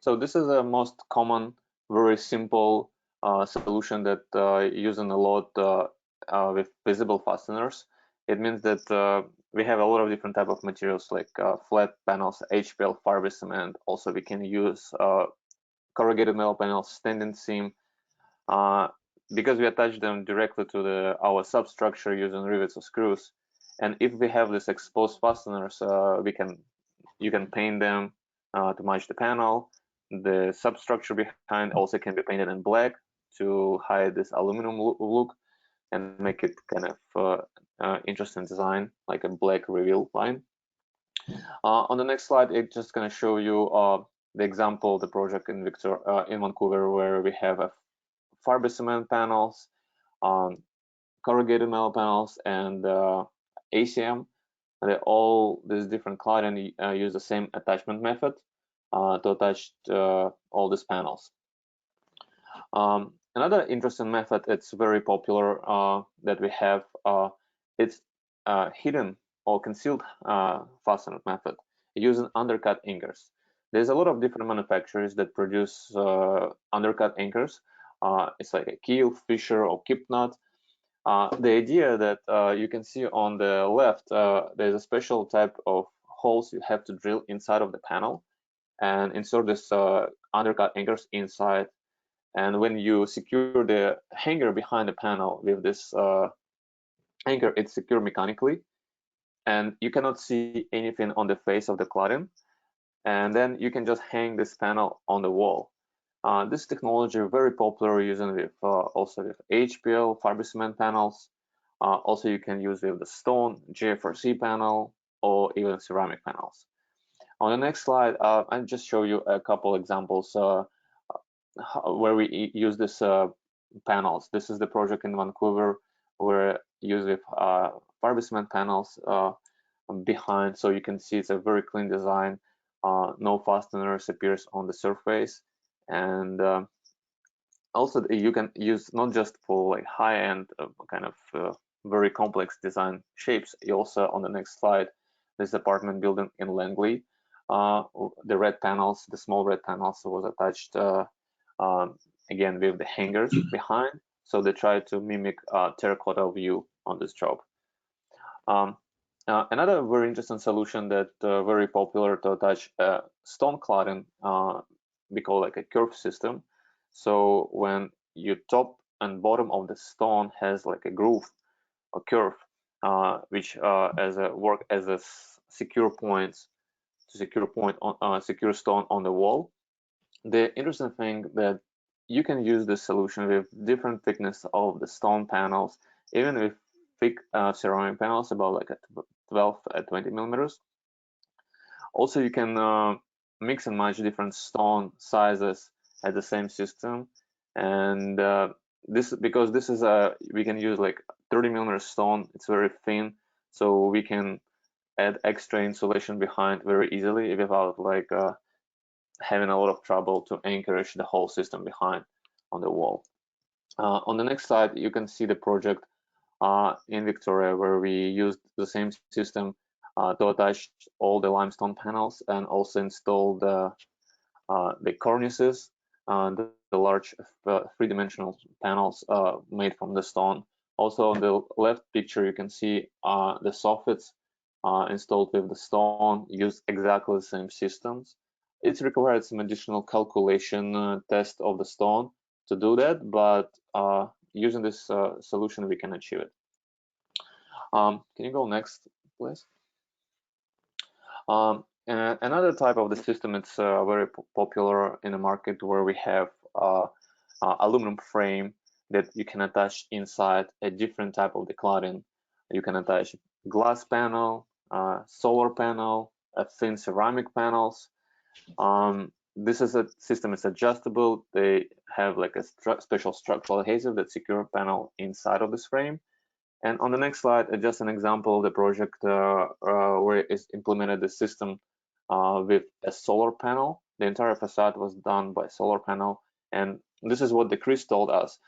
So this is the most common, very simple solution that using a lot with visible fasteners. It means that we have a lot of different type of materials like flat panels, HPL, fiber cement. Also, we can use corrugated metal panels, standing seam, because we attach them directly to our substructure using rivets or screws. And if we have this exposed fasteners, you can paint them to match the panel. The substructure behind also can be painted in black to hide this aluminum look and make it kind of interesting design, like a black reveal line. On the next slide, it's just going to show you the example of the project in Vancouver, where we have a fiber cement panels, corrugated metal panels, and ACM. They all these different cladding use the same attachment method to attach all these panels. Another interesting method, it's very popular that we have, it's hidden or concealed fastener method using undercut anchors. There's a lot of different manufacturers that produce undercut anchors. It's like a keel, fisher, or kip knot. The idea that you can see on the left, there's a special type of holes you have to drill inside of the panel and insert this undercut anchors inside. And when you secure the hanger behind the panel with this anchor, it's secured mechanically, and you cannot see anything on the face of the cladding. And then you can just hang this panel on the wall. This technology is very popular using with also with HPL fiber cement panels. Also, you can use with the stone GFRC panel or even ceramic panels. On the next slide, I'll just show you a couple examples where we use this panels. This is the project in Vancouver where use with fiber cement panels behind, so you can see it's a very clean design. No fasteners appears on the surface, and also you can use not just for like high-end kind of very complex design shapes. You also on the next slide, this apartment building in Langley. The red panels, the small red panels, was attached again with the hangers behind, so they try to mimic terracotta view on this job. Another very interesting solution that very popular to attach stone cladding, we call like a curve system. So when your top and bottom of the stone has like a groove, a curve, which work as a secure points to secure stone on the wall. The interesting thing that you can use this solution with different thickness of the stone panels, even with thick ceramic panels, about like a 12 at 20 millimeters. Also, you can mix and match different stone sizes at the same system, and because this is we can use like 30 millimeter stone. It's very thin, so we can add extra insulation behind very easily without like having a lot of trouble to anchorage the whole system behind on the wall. On the next slide, you can see the project in Victoria where we used the same system to attach all the limestone panels and also install the cornices, the large three-dimensional panels made from the stone. Also on the left picture, you can see the soffits installed with the stone, use exactly the same systems. It's required some additional calculation test of the stone to do that, but using this solution, we can achieve it. Can you go next, please? And another type of the system, it's very popular in the market, where we have aluminum frame that you can attach inside a different type of the cladding. You can attach glass panel, solar panel, thin ceramic panels. This is a system, it's adjustable. They have like a special structural adhesive that secure panel inside of this frame. And on the next slide, just an example of the project where it's implemented the system with a solar panel. The entire facade was done by solar panel. And this is what the Chris told us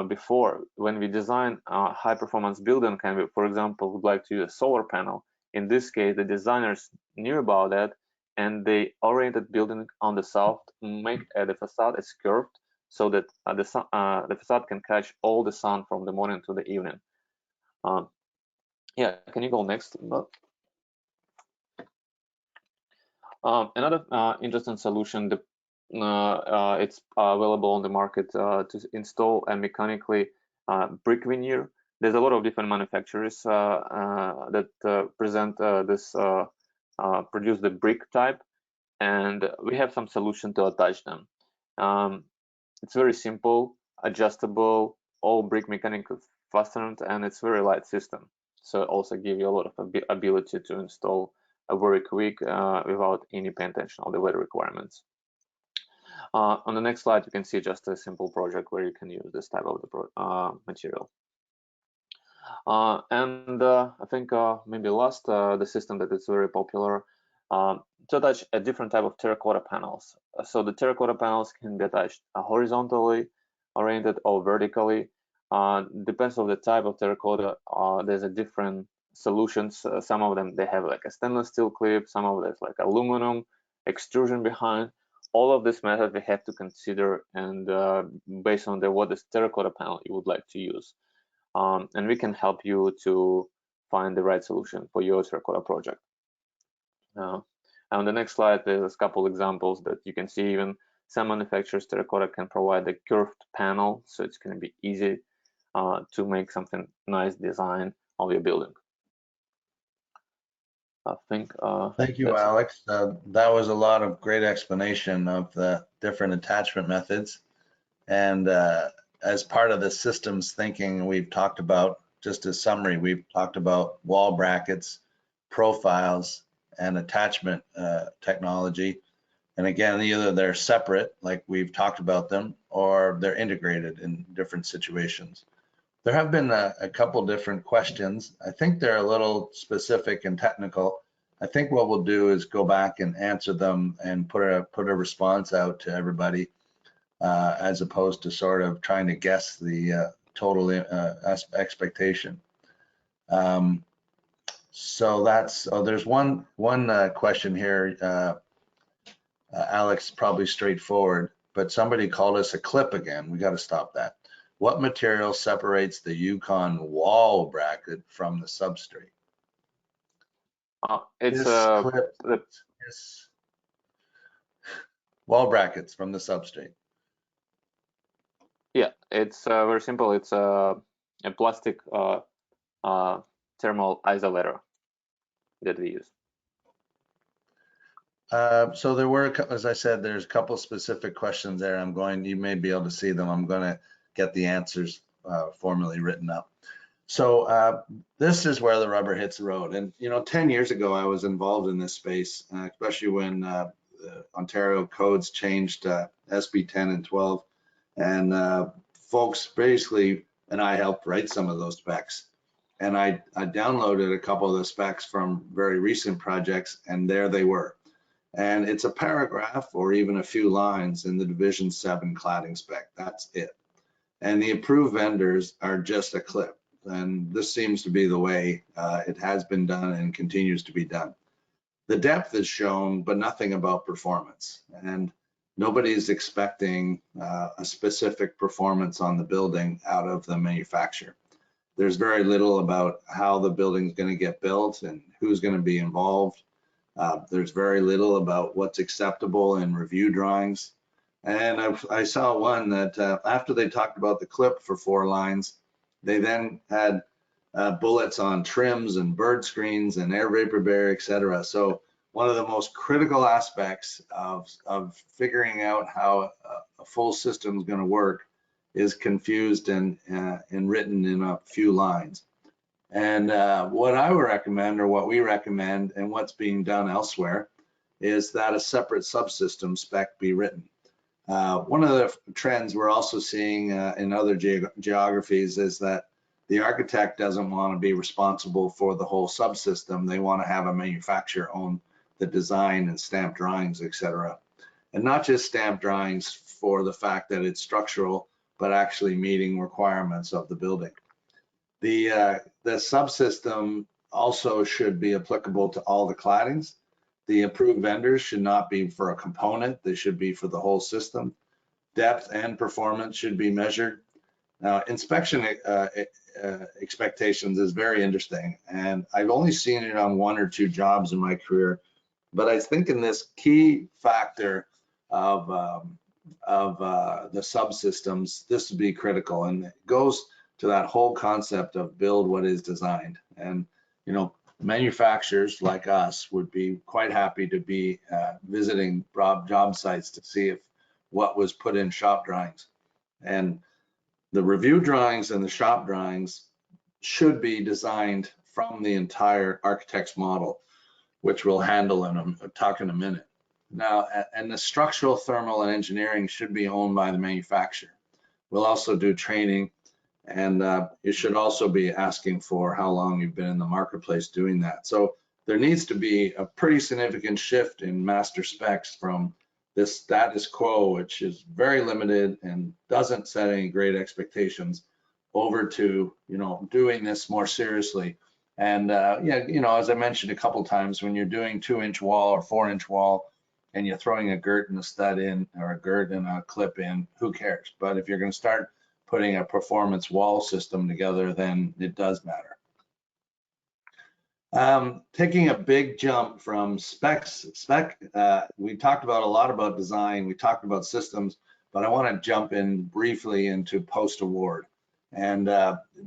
before. When we design a high performance building, and we, for example, would like to use a solar panel. In this case, the designers knew about that, and they oriented building on the south, make the facade is curved, so that the facade can catch all the sun from the morning to the evening. Yeah, can you go next? Another interesting solution, it's available on the market to install a mechanically brick veneer. There's a lot of different manufacturers that produce the brick type, and we have some solution to attach them. It's very simple, adjustable, all brick mechanical fastened, and it's very light system. So it also give you a lot of ability to install a very quick without any pay attention on the weather requirements. On the next slide, you can see just a simple project where you can use this type of the material. I think maybe last, the system that is very popular to attach a different type of terracotta panels. So the terracotta panels can be attached horizontally, oriented, or vertically. Depends on the type of terracotta. There's a different solutions. Some of them, they have like a stainless steel clip. Some of them like aluminum extrusion behind. All of this method we have to consider, and based on what the terracotta panel you would like to use. And we can help you to find the right solution for your terracotta project. On the next slide, there's a couple examples that you can see. Even some manufacturers, terracotta can provide a curved panel, so it's going to be easy to make something nice design of your building. I think. Thank you, Alex. That was a lot of great explanation of the different attachment methods. And as part of the systems thinking we've talked about, just a summary, we've talked about wall brackets, profiles, and attachment technology. And again, either they're separate, like we've talked about them, or they're integrated in different situations. There have been a couple different questions. I think they're a little specific and technical. I think what we'll do is go back and answer them and put a response out to everybody, as opposed to sort of trying to guess the total expectation. So that's, there's one question here, Alex, probably straightforward, but somebody called us a clip again. We got to stop that. What material separates the Yukon wall bracket from the substrate? It's wall brackets from the substrate. Yeah, it's very simple. It's a plastic thermal isolator that we use. So there were, as I said, there's a couple specific questions there. You may be able to see them. I'm going to get the answers formally written up. So this is where the rubber hits the road. And, 10 years ago, I was involved in this space, especially when the Ontario codes changed SB 10 and 12. And folks basically, and I helped write some of those specs. And I downloaded a couple of the specs from very recent projects, and there they were. And it's a paragraph or even a few lines in the Division 7 cladding spec. That's it. And the approved vendors are just a clip. And this seems to be the way it has been done and continues to be done. The depth is shown, but nothing about performance. And nobody's expecting a specific performance on the building out of the manufacturer. There's very little about how the building is going to get built and who's going to be involved. There's very little about what's acceptable in review drawings. And I saw one that after they talked about the clip for 4 lines, they then had bullets on trims and bird screens and air vapor barrier, etc. So one of the most critical aspects of figuring out how a full system is going to work is confused and written in a few lines. And what I would recommend, or what we recommend, and what's being done elsewhere, is that a separate subsystem spec be written. One of the trends we're also seeing in other geographies is that the architect doesn't want to be responsible for the whole subsystem. They want to have a manufacturer own the design and stamp drawings, etc. And not just stamp drawings for the fact that it's structural, but actually meeting requirements of the building. The subsystem also should be applicable to all the claddings. The approved vendors should not be for a component, they should be for the whole system. Depth and performance should be measured. Now, inspection expectations is very interesting, and I've only seen it on 1 or 2 jobs in my career, but I think in this key factor of the subsystems, this would be critical, and it goes to that whole concept of build what is designed. And you know, manufacturers like us would be quite happy to be visiting job sites to see if what was put in shop drawings. And the review drawings and the shop drawings should be designed from the entire architect's model, which we'll handle in talk in a minute. Now, and the structural, thermal, and engineering should be owned by the manufacturer. We'll also do training, and you should also be asking for how long you've been in the marketplace doing that. So there needs to be a pretty significant shift in master specs from this status quo, which is very limited and doesn't set any great expectations, over to, you know, doing this more seriously. And yeah, you know, as I mentioned a couple times, when you're doing 2-inch wall or 4-inch wall and you're throwing a girt and a stud in, or a girt and a clip in, who cares? But if you're going to start putting a performance wall system together, then it does matter. Taking a big jump from we talked about a lot about design, we talked about systems, but I want to jump in briefly into post-award. And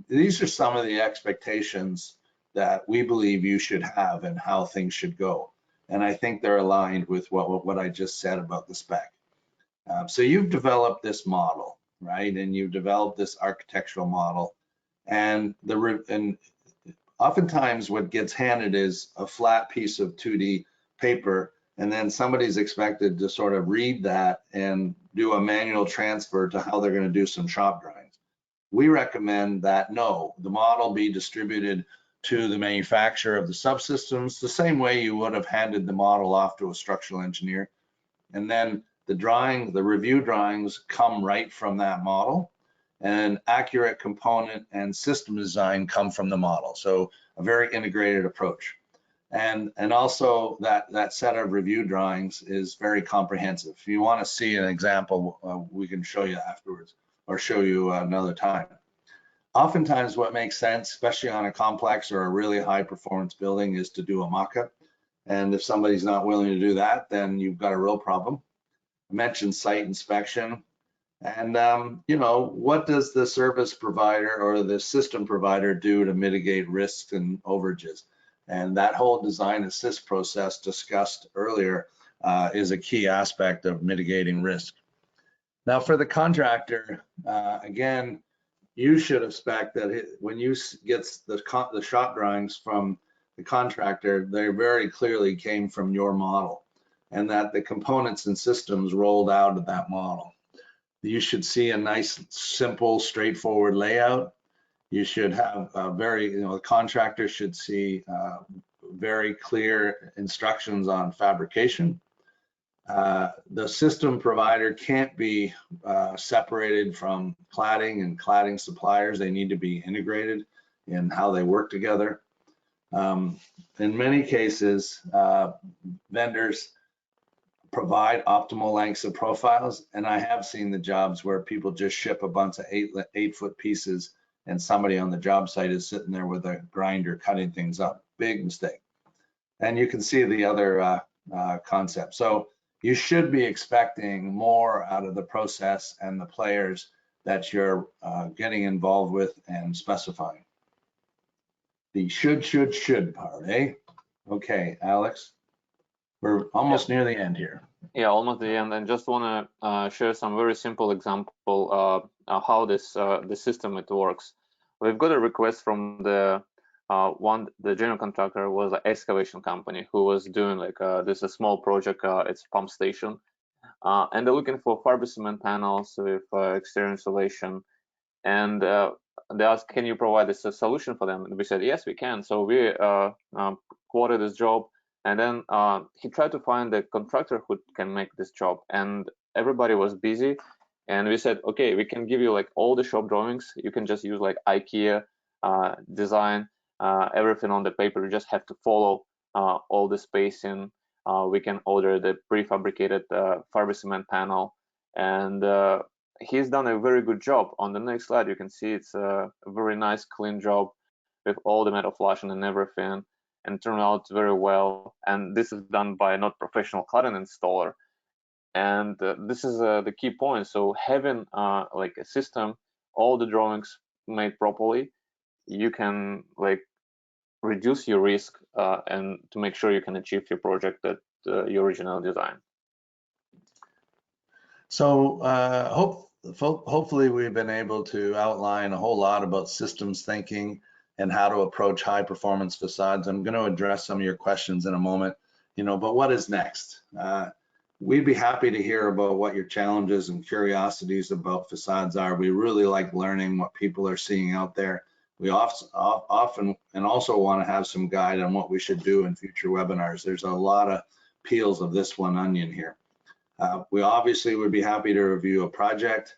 these are some of the expectations that we believe you should have and how things should go. And I think they're aligned with what I just said about the spec. So you've developed this model, right? And you've developed this architectural model, and oftentimes what gets handed is a flat piece of 2D paper, and then somebody's expected to sort of read that and do a manual transfer to how they're going to do some shop drawings. We recommend that no, the model be distributed to the manufacturer of the subsystems the same way you would have handed the model off to a structural engineer, and then the review drawings come right from that model, and accurate component and system design come from the model. So a very integrated approach. And also that set of review drawings is very comprehensive. If you want to see an example, we can show you afterwards or show you another time. Oftentimes what makes sense, especially on a complex or a really high performance building, is to do a mock-up. And if somebody's not willing to do that, then you've got a real problem. I mentioned site inspection. And, you know, what does the service provider or the system provider do to mitigate risks and overages? And that whole design assist process discussed earlier is a key aspect of mitigating risk. Now, for the contractor, again, you should expect that when you get the shop drawings from the contractor, they very clearly came from your model, and that the components and systems rolled out of that model. You should see a nice, simple, straightforward layout. You should have the contractor should see very clear instructions on fabrication. The system provider can't be separated from cladding and cladding suppliers. They need to be integrated in how they work together. In many cases, vendors provide optimal lengths of profiles, and I have seen the jobs where people just ship a bunch of 8-foot pieces, and somebody on the job site is sitting there with a grinder cutting things up. Big mistake. And you can see the other concept. So you should be expecting more out of the process and the players that you're getting involved with and specifying. the should part, eh? Okay, Alex, we're almost near the end here. Yeah, almost the end, and just want to share some very simple example how this the system it works. We've got a request from the general contractor was an excavation company who was doing like this is a small project. It's pump station, and they're looking for fiber cement panels with exterior insulation, and they asked, "Can you provide this a solution for them?" And we said, "Yes, we can." So we quoted this job. And then he tried to find a contractor who can make this job, and everybody was busy. And we said, okay, we can give you like all the shop drawings. You can just use like IKEA design, everything on the paper. You just have to follow all the spacing. We can order the prefabricated fiber cement panel, and he's done a very good job. On the next slide, you can see it's a very nice, clean job with all the metal flashing and everything, and turned out very well. And this is done by a not professional cladding installer. And this is the key point. So having like a system, all the drawings made properly, you can like reduce your risk and to make sure you can achieve your project that you originally designed. So hopefully we've been able to outline a whole lot about systems thinking and how to approach high performance facades. I'm going to address some of your questions in a moment, but what is next? We'd be happy to hear about what your challenges and curiosities about facades are. We really like learning what people are seeing out there. We often and also want to have some guide on what we should do in future webinars. There's a lot of peels of this one onion here. We obviously would be happy to review a project.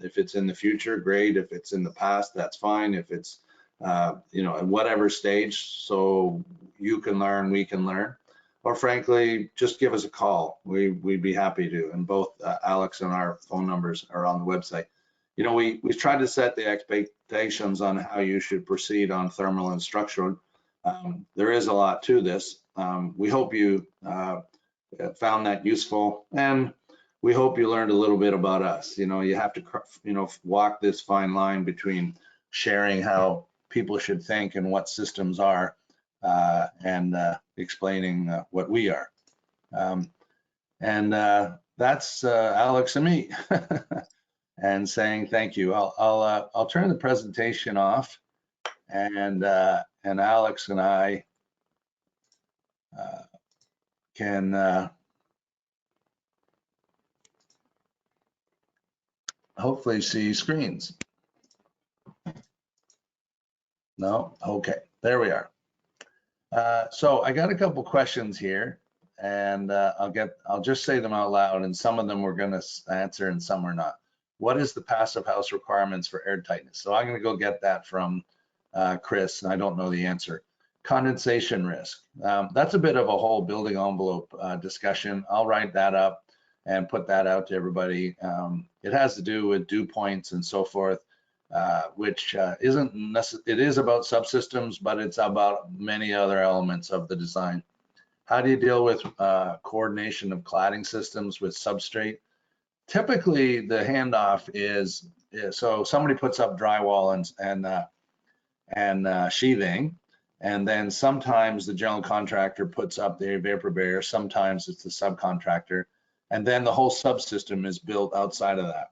If it's in the future, great. If it's in the past, that's fine. If it's at whatever stage, so you can learn, we can learn, or frankly, just give us a call. We'd be happy to, and both Alex and our phone numbers are on the website. We tried to set the expectations on how you should proceed on thermal and structural. There is a lot to this. We hope you found that useful, and we hope you learned a little bit about us. You have to walk this fine line between sharing how people should think and what systems are, and explaining what we are. That's Alex and me, and saying thank you. I'll turn the presentation off, and Alex and I can hopefully see screens. No? Okay, there we are. So I got a couple questions here, and I'll just say them out loud, and some of them we're going to answer and some are not. What is the passive house requirements for air tightness? So I'm going to go get that from Chris, and I don't know the answer. Condensation risk. That's a bit of a whole building envelope discussion. I'll write that up and put that out to everybody. It has to do with dew points and so forth. Which isn't necessarily, it is about subsystems, but it's about many other elements of the design. How do you deal with coordination of cladding systems with substrate? Typically, the handoff is so somebody puts up drywall and sheathing, and then sometimes the general contractor puts up the vapor barrier, sometimes it's the subcontractor, and then the whole subsystem is built outside of that.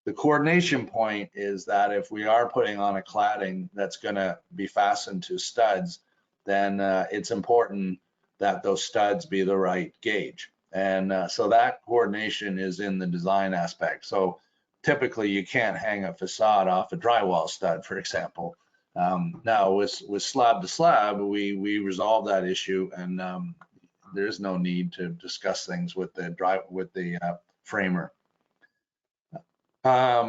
The coordination point is that if we are putting on a cladding that's going to be fastened to studs, then it's important that those studs be the right gauge. And so that coordination is in the design aspect. So typically you can't hang a facade off a drywall stud, for example. Now with slab to slab, we resolve that issue, and there's no need to discuss things with the framer. How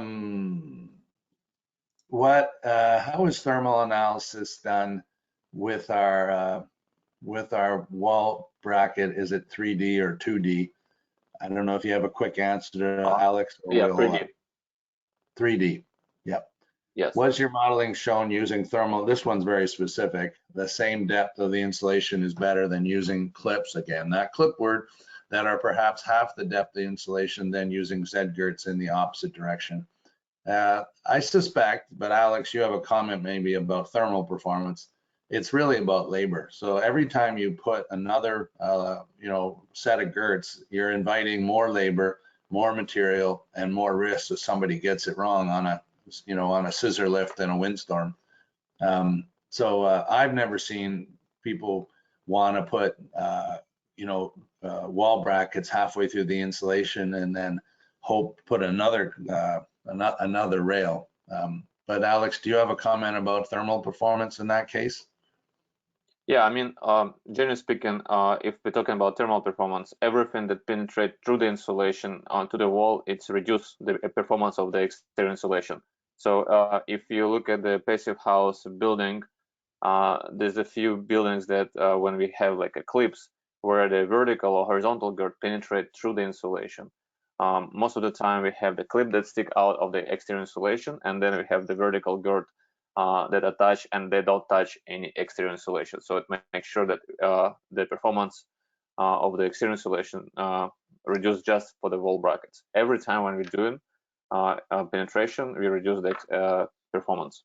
is thermal analysis done with our wall bracket? Is it 3D or 2D? I don't know if you have a quick answer to Alex. Yeah, 3D. 3D. Yep. Yes. Was your modeling shown using thermal? This one's very specific. The same depth of the insulation is better than using clips. Again, that clipboard that are perhaps half the depth of the insulation than using Z-girts in the opposite direction. I suspect, but Alex, you have a comment maybe about thermal performance. it's really about labor. So every time you put another, set of girts, you're inviting more labor, more material, and more risk if somebody gets it wrong on a scissor lift in a windstorm. So I've never seen people want to put, wall brackets halfway through the insulation and then put another rail. But Alex, do you have a comment about thermal performance in that case? Yeah, I mean, generally speaking, if we're talking about thermal performance, everything that penetrates through the insulation onto the wall, it's reduced the performance of the exterior insulation. So if you look at the passive house building, there's a few buildings that when we have like a clips where the vertical or horizontal girt penetrate through the insulation. Most of the time we have the clip that stick out of the exterior insulation, and then we have the vertical girt that attach, and they don't touch any exterior insulation. So it makes sure that the performance of the exterior insulation reduced just for the wall brackets. Every time when we're doing penetration, we reduce the performance.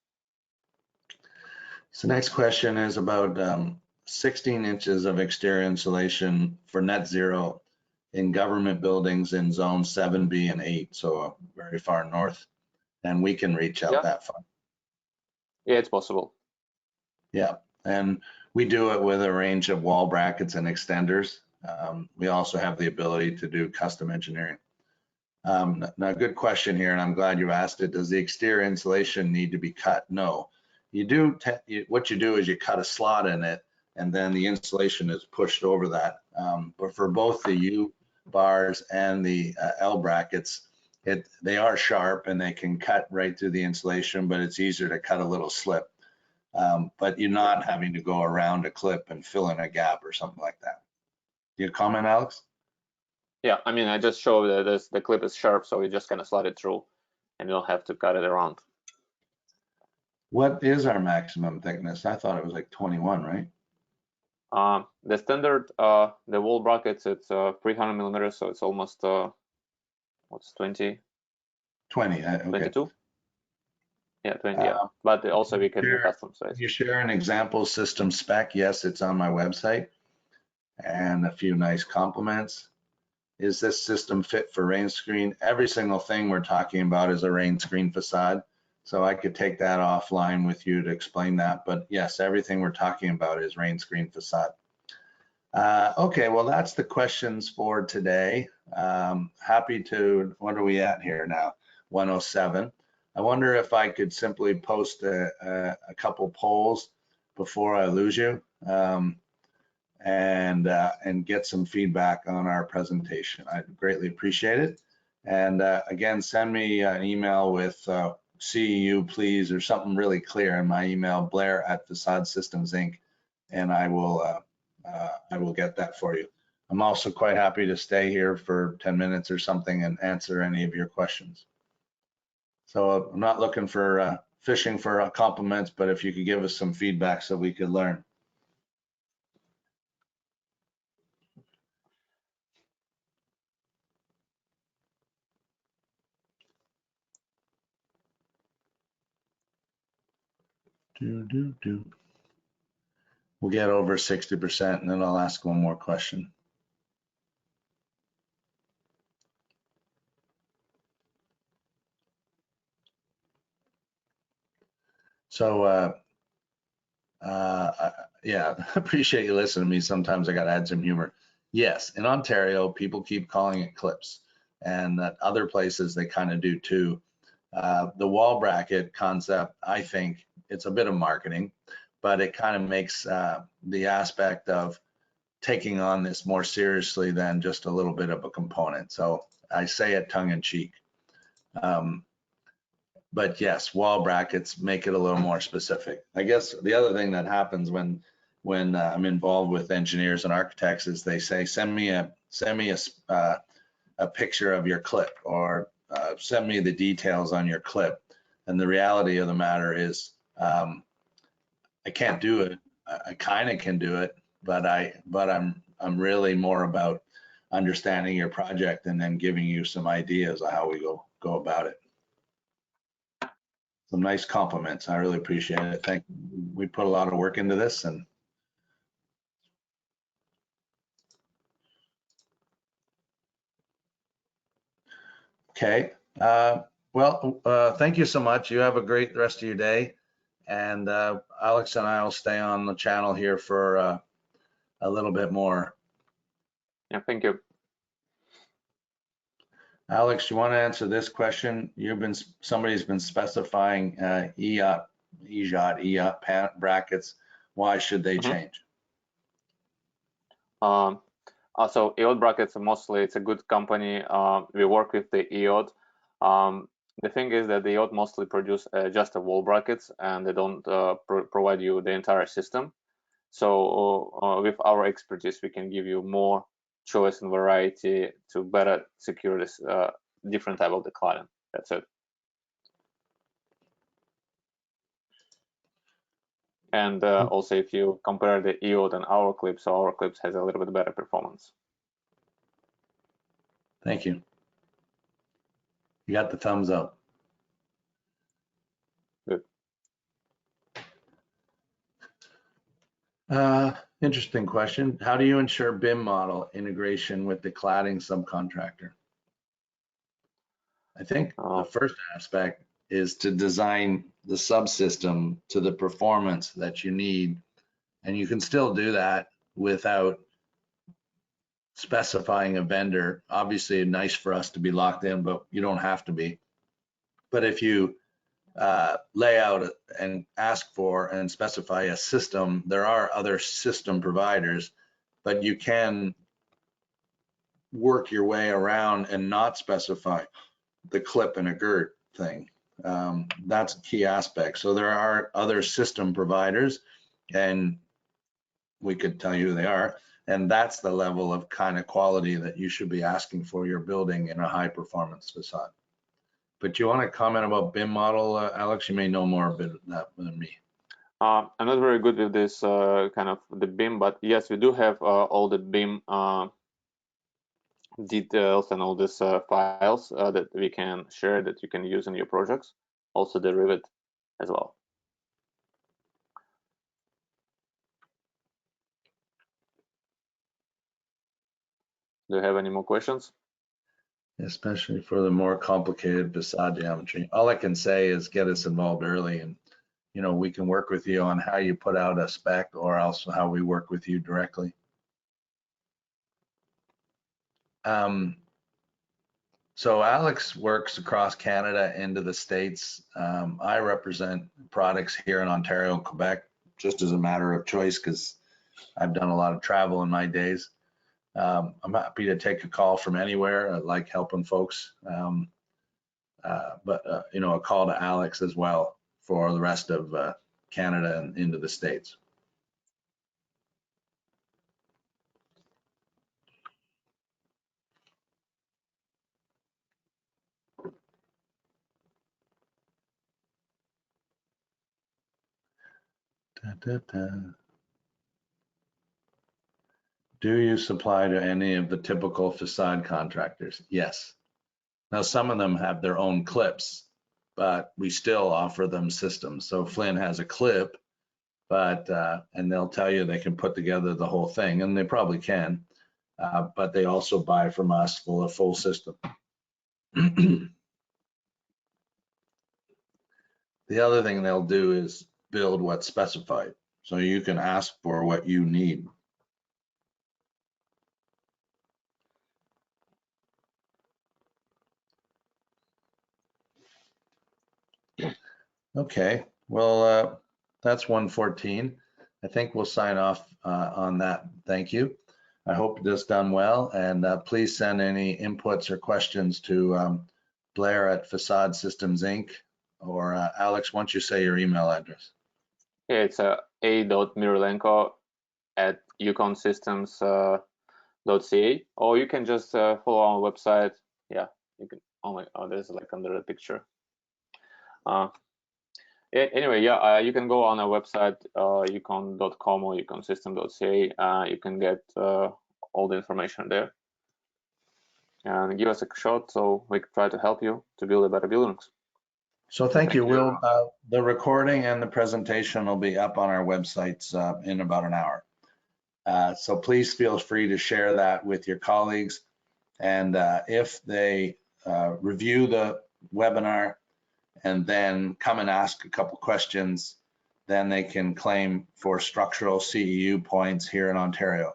So next question is about 16 inches of exterior insulation for net zero in government buildings in zone 7B and 8, so very far north, and we can reach out that far. Yeah, it's possible. Yeah, and we do it with a range of wall brackets and extenders. We also have the ability to do custom engineering. Now, good question here, and I'm glad you asked it. Does the exterior insulation need to be cut? No. You do. What you do is you cut a slot in it, and then the insulation is pushed over that. But for both the U bars and the L brackets, they are sharp and they can cut right through the insulation, but it's easier to cut a little slip. But you're not having to go around a clip and fill in a gap or something like that. Do you comment, Alex? Yeah, I mean, I just show that the clip is sharp, so you just kind of slide it through and you don't have to cut it around. What is our maximum thickness? I thought it was like 21, right? The standard, the wall brackets, it's 300 millimeters, so it's almost, what's 20? 20, okay. 22? Yeah, 20, yeah. But also we can do custom size. You share an example system spec? Yes, it's on my website. And a few nice compliments. Is this system fit for rain screen? Every single thing we're talking about is a rain screen facade. So I could take that offline with you to explain that. But yes, everything we're talking about is rain screen facade. Okay, well, that's the questions for today. Happy to, what are we at here now? 107. I wonder if I could simply post a couple polls before I lose you. And get some feedback on our presentation. I'd greatly appreciate it. And again, send me an email with CEU please or something really clear in my email, Blair@Facade Systems Inc. And I will get that for you. I'm also quite happy to stay here for 10 minutes or something and answer any of your questions. So I'm not looking for fishing for compliments, but if you could give us some feedback so we could learn. We'll get over 60% and then I'll ask one more question. So yeah, appreciate you listening to me. Sometimes I got to add some humor. Yes, in Ontario, people keep calling it clips, and that other places they kind of do too. The wall bracket concept, I think it's a bit of marketing, but it kind of makes the aspect of taking on this more seriously than just a little bit of a component. So I say it tongue in cheek. But yes, wall brackets make it a little more specific. I guess the other thing that happens when I'm involved with engineers and architects is they say, send me a picture of your clip, or send me the details on your clip. And the reality of the matter is, I can't do it. I kind of can do it, but I'm really more about understanding your project and then giving you some ideas of how we go about it. some nice compliments. I really appreciate it. We put a lot of work into this, and okay. Thank you so much. You have a great rest of your day. And Alex and I will stay on the channel here for a little bit more. Yeah, thank you. Alex, you want to answer this question? Somebody's been specifying EJOT brackets. Why should they change? Also, EOD brackets mostly, it's a good company. We work with the EOD. The thing is that the EOD mostly produce just a wall brackets, and they don't provide you the entire system. So with our expertise, we can give you more choice and variety to better secure this different type of the cladding. That's it. And also, if you compare the EOD and our clips, so our clips has a little bit better performance. Thank you. You got the thumbs up. Good. Interesting question. How do you ensure BIM model integration with the cladding subcontractor? I think the first aspect is to design the subsystem to the performance that you need. And you can still do that without specifying a vendor. Obviously, nice for us to be locked in, but you don't have to be. But if you lay out and ask for and specify a system, there are other system providers, but you can work your way around and not specify the clip and a girt thing. That's a key aspect. So there are other system providers, and we could tell you who they are, and that's the level of kind of quality that you should be asking for your building in a high performance facade. But you want to comment about BIM model, Alex? You may know more about that than me. I'm not very good with this kind of the BIM, but yes, we do have all the BIM details and all these files that we can share that you can use in your projects. Also the Rivet as well. Do you have any more questions? Especially for the more complicated facade geometry. All I can say is get us involved early, and we can work with you on how you put out a spec, or else how we work with you directly. So Alex works across Canada into the States. I represent products here in Ontario and Quebec, just as a matter of choice, because I've done a lot of travel in my days. I'm happy to take a call from anywhere. I like helping folks, but a call to Alex as well for the rest of Canada and into the States. Do you supply to any of the typical facade contractors? Yes. Now, some of them have their own clips, but we still offer them systems. So Flynn has a clip, but and they'll tell you they can put together the whole thing, and they probably can, but they also buy from us for a full system. The other thing they'll do is build what's specified. So you can ask for what you need. Okay, well, that's 114. I think we'll sign off on that. Thank you. I hope this done well, and please send any inputs or questions to Blair at Facade Systems Inc. or Alex, once you say your email address. Yeah, it's a.mirilenko@yukonsystems.ca, or you can just follow our website. Yeah, you can. Oh my, there's like under the picture. Anyway, yeah, you can go on our website, yukon.com or yukonsystem.ca. You can get all the information there, and give us a shot so we can try to help you to build a better buildings. So thank you. you. The recording and the presentation will be up on our websites in about an hour. So please feel free to share that with your colleagues. And if they review the webinar and then come and ask a couple questions, then they can claim for structural CEU points here in Ontario.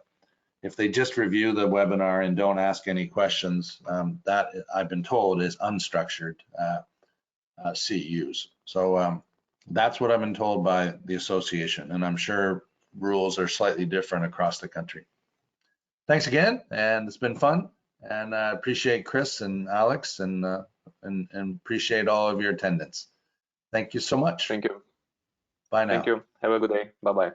If they just review the webinar and don't ask any questions, that I've been told is unstructured CEUs. So that's what I've been told by the association, and I'm sure rules are slightly different across the country. Thanks again, and it's been fun, and I appreciate Chris and Alex, and appreciate all of your attendance. Thank you so much. Thank you. Bye now. Thank you. Have a good day. Bye-bye.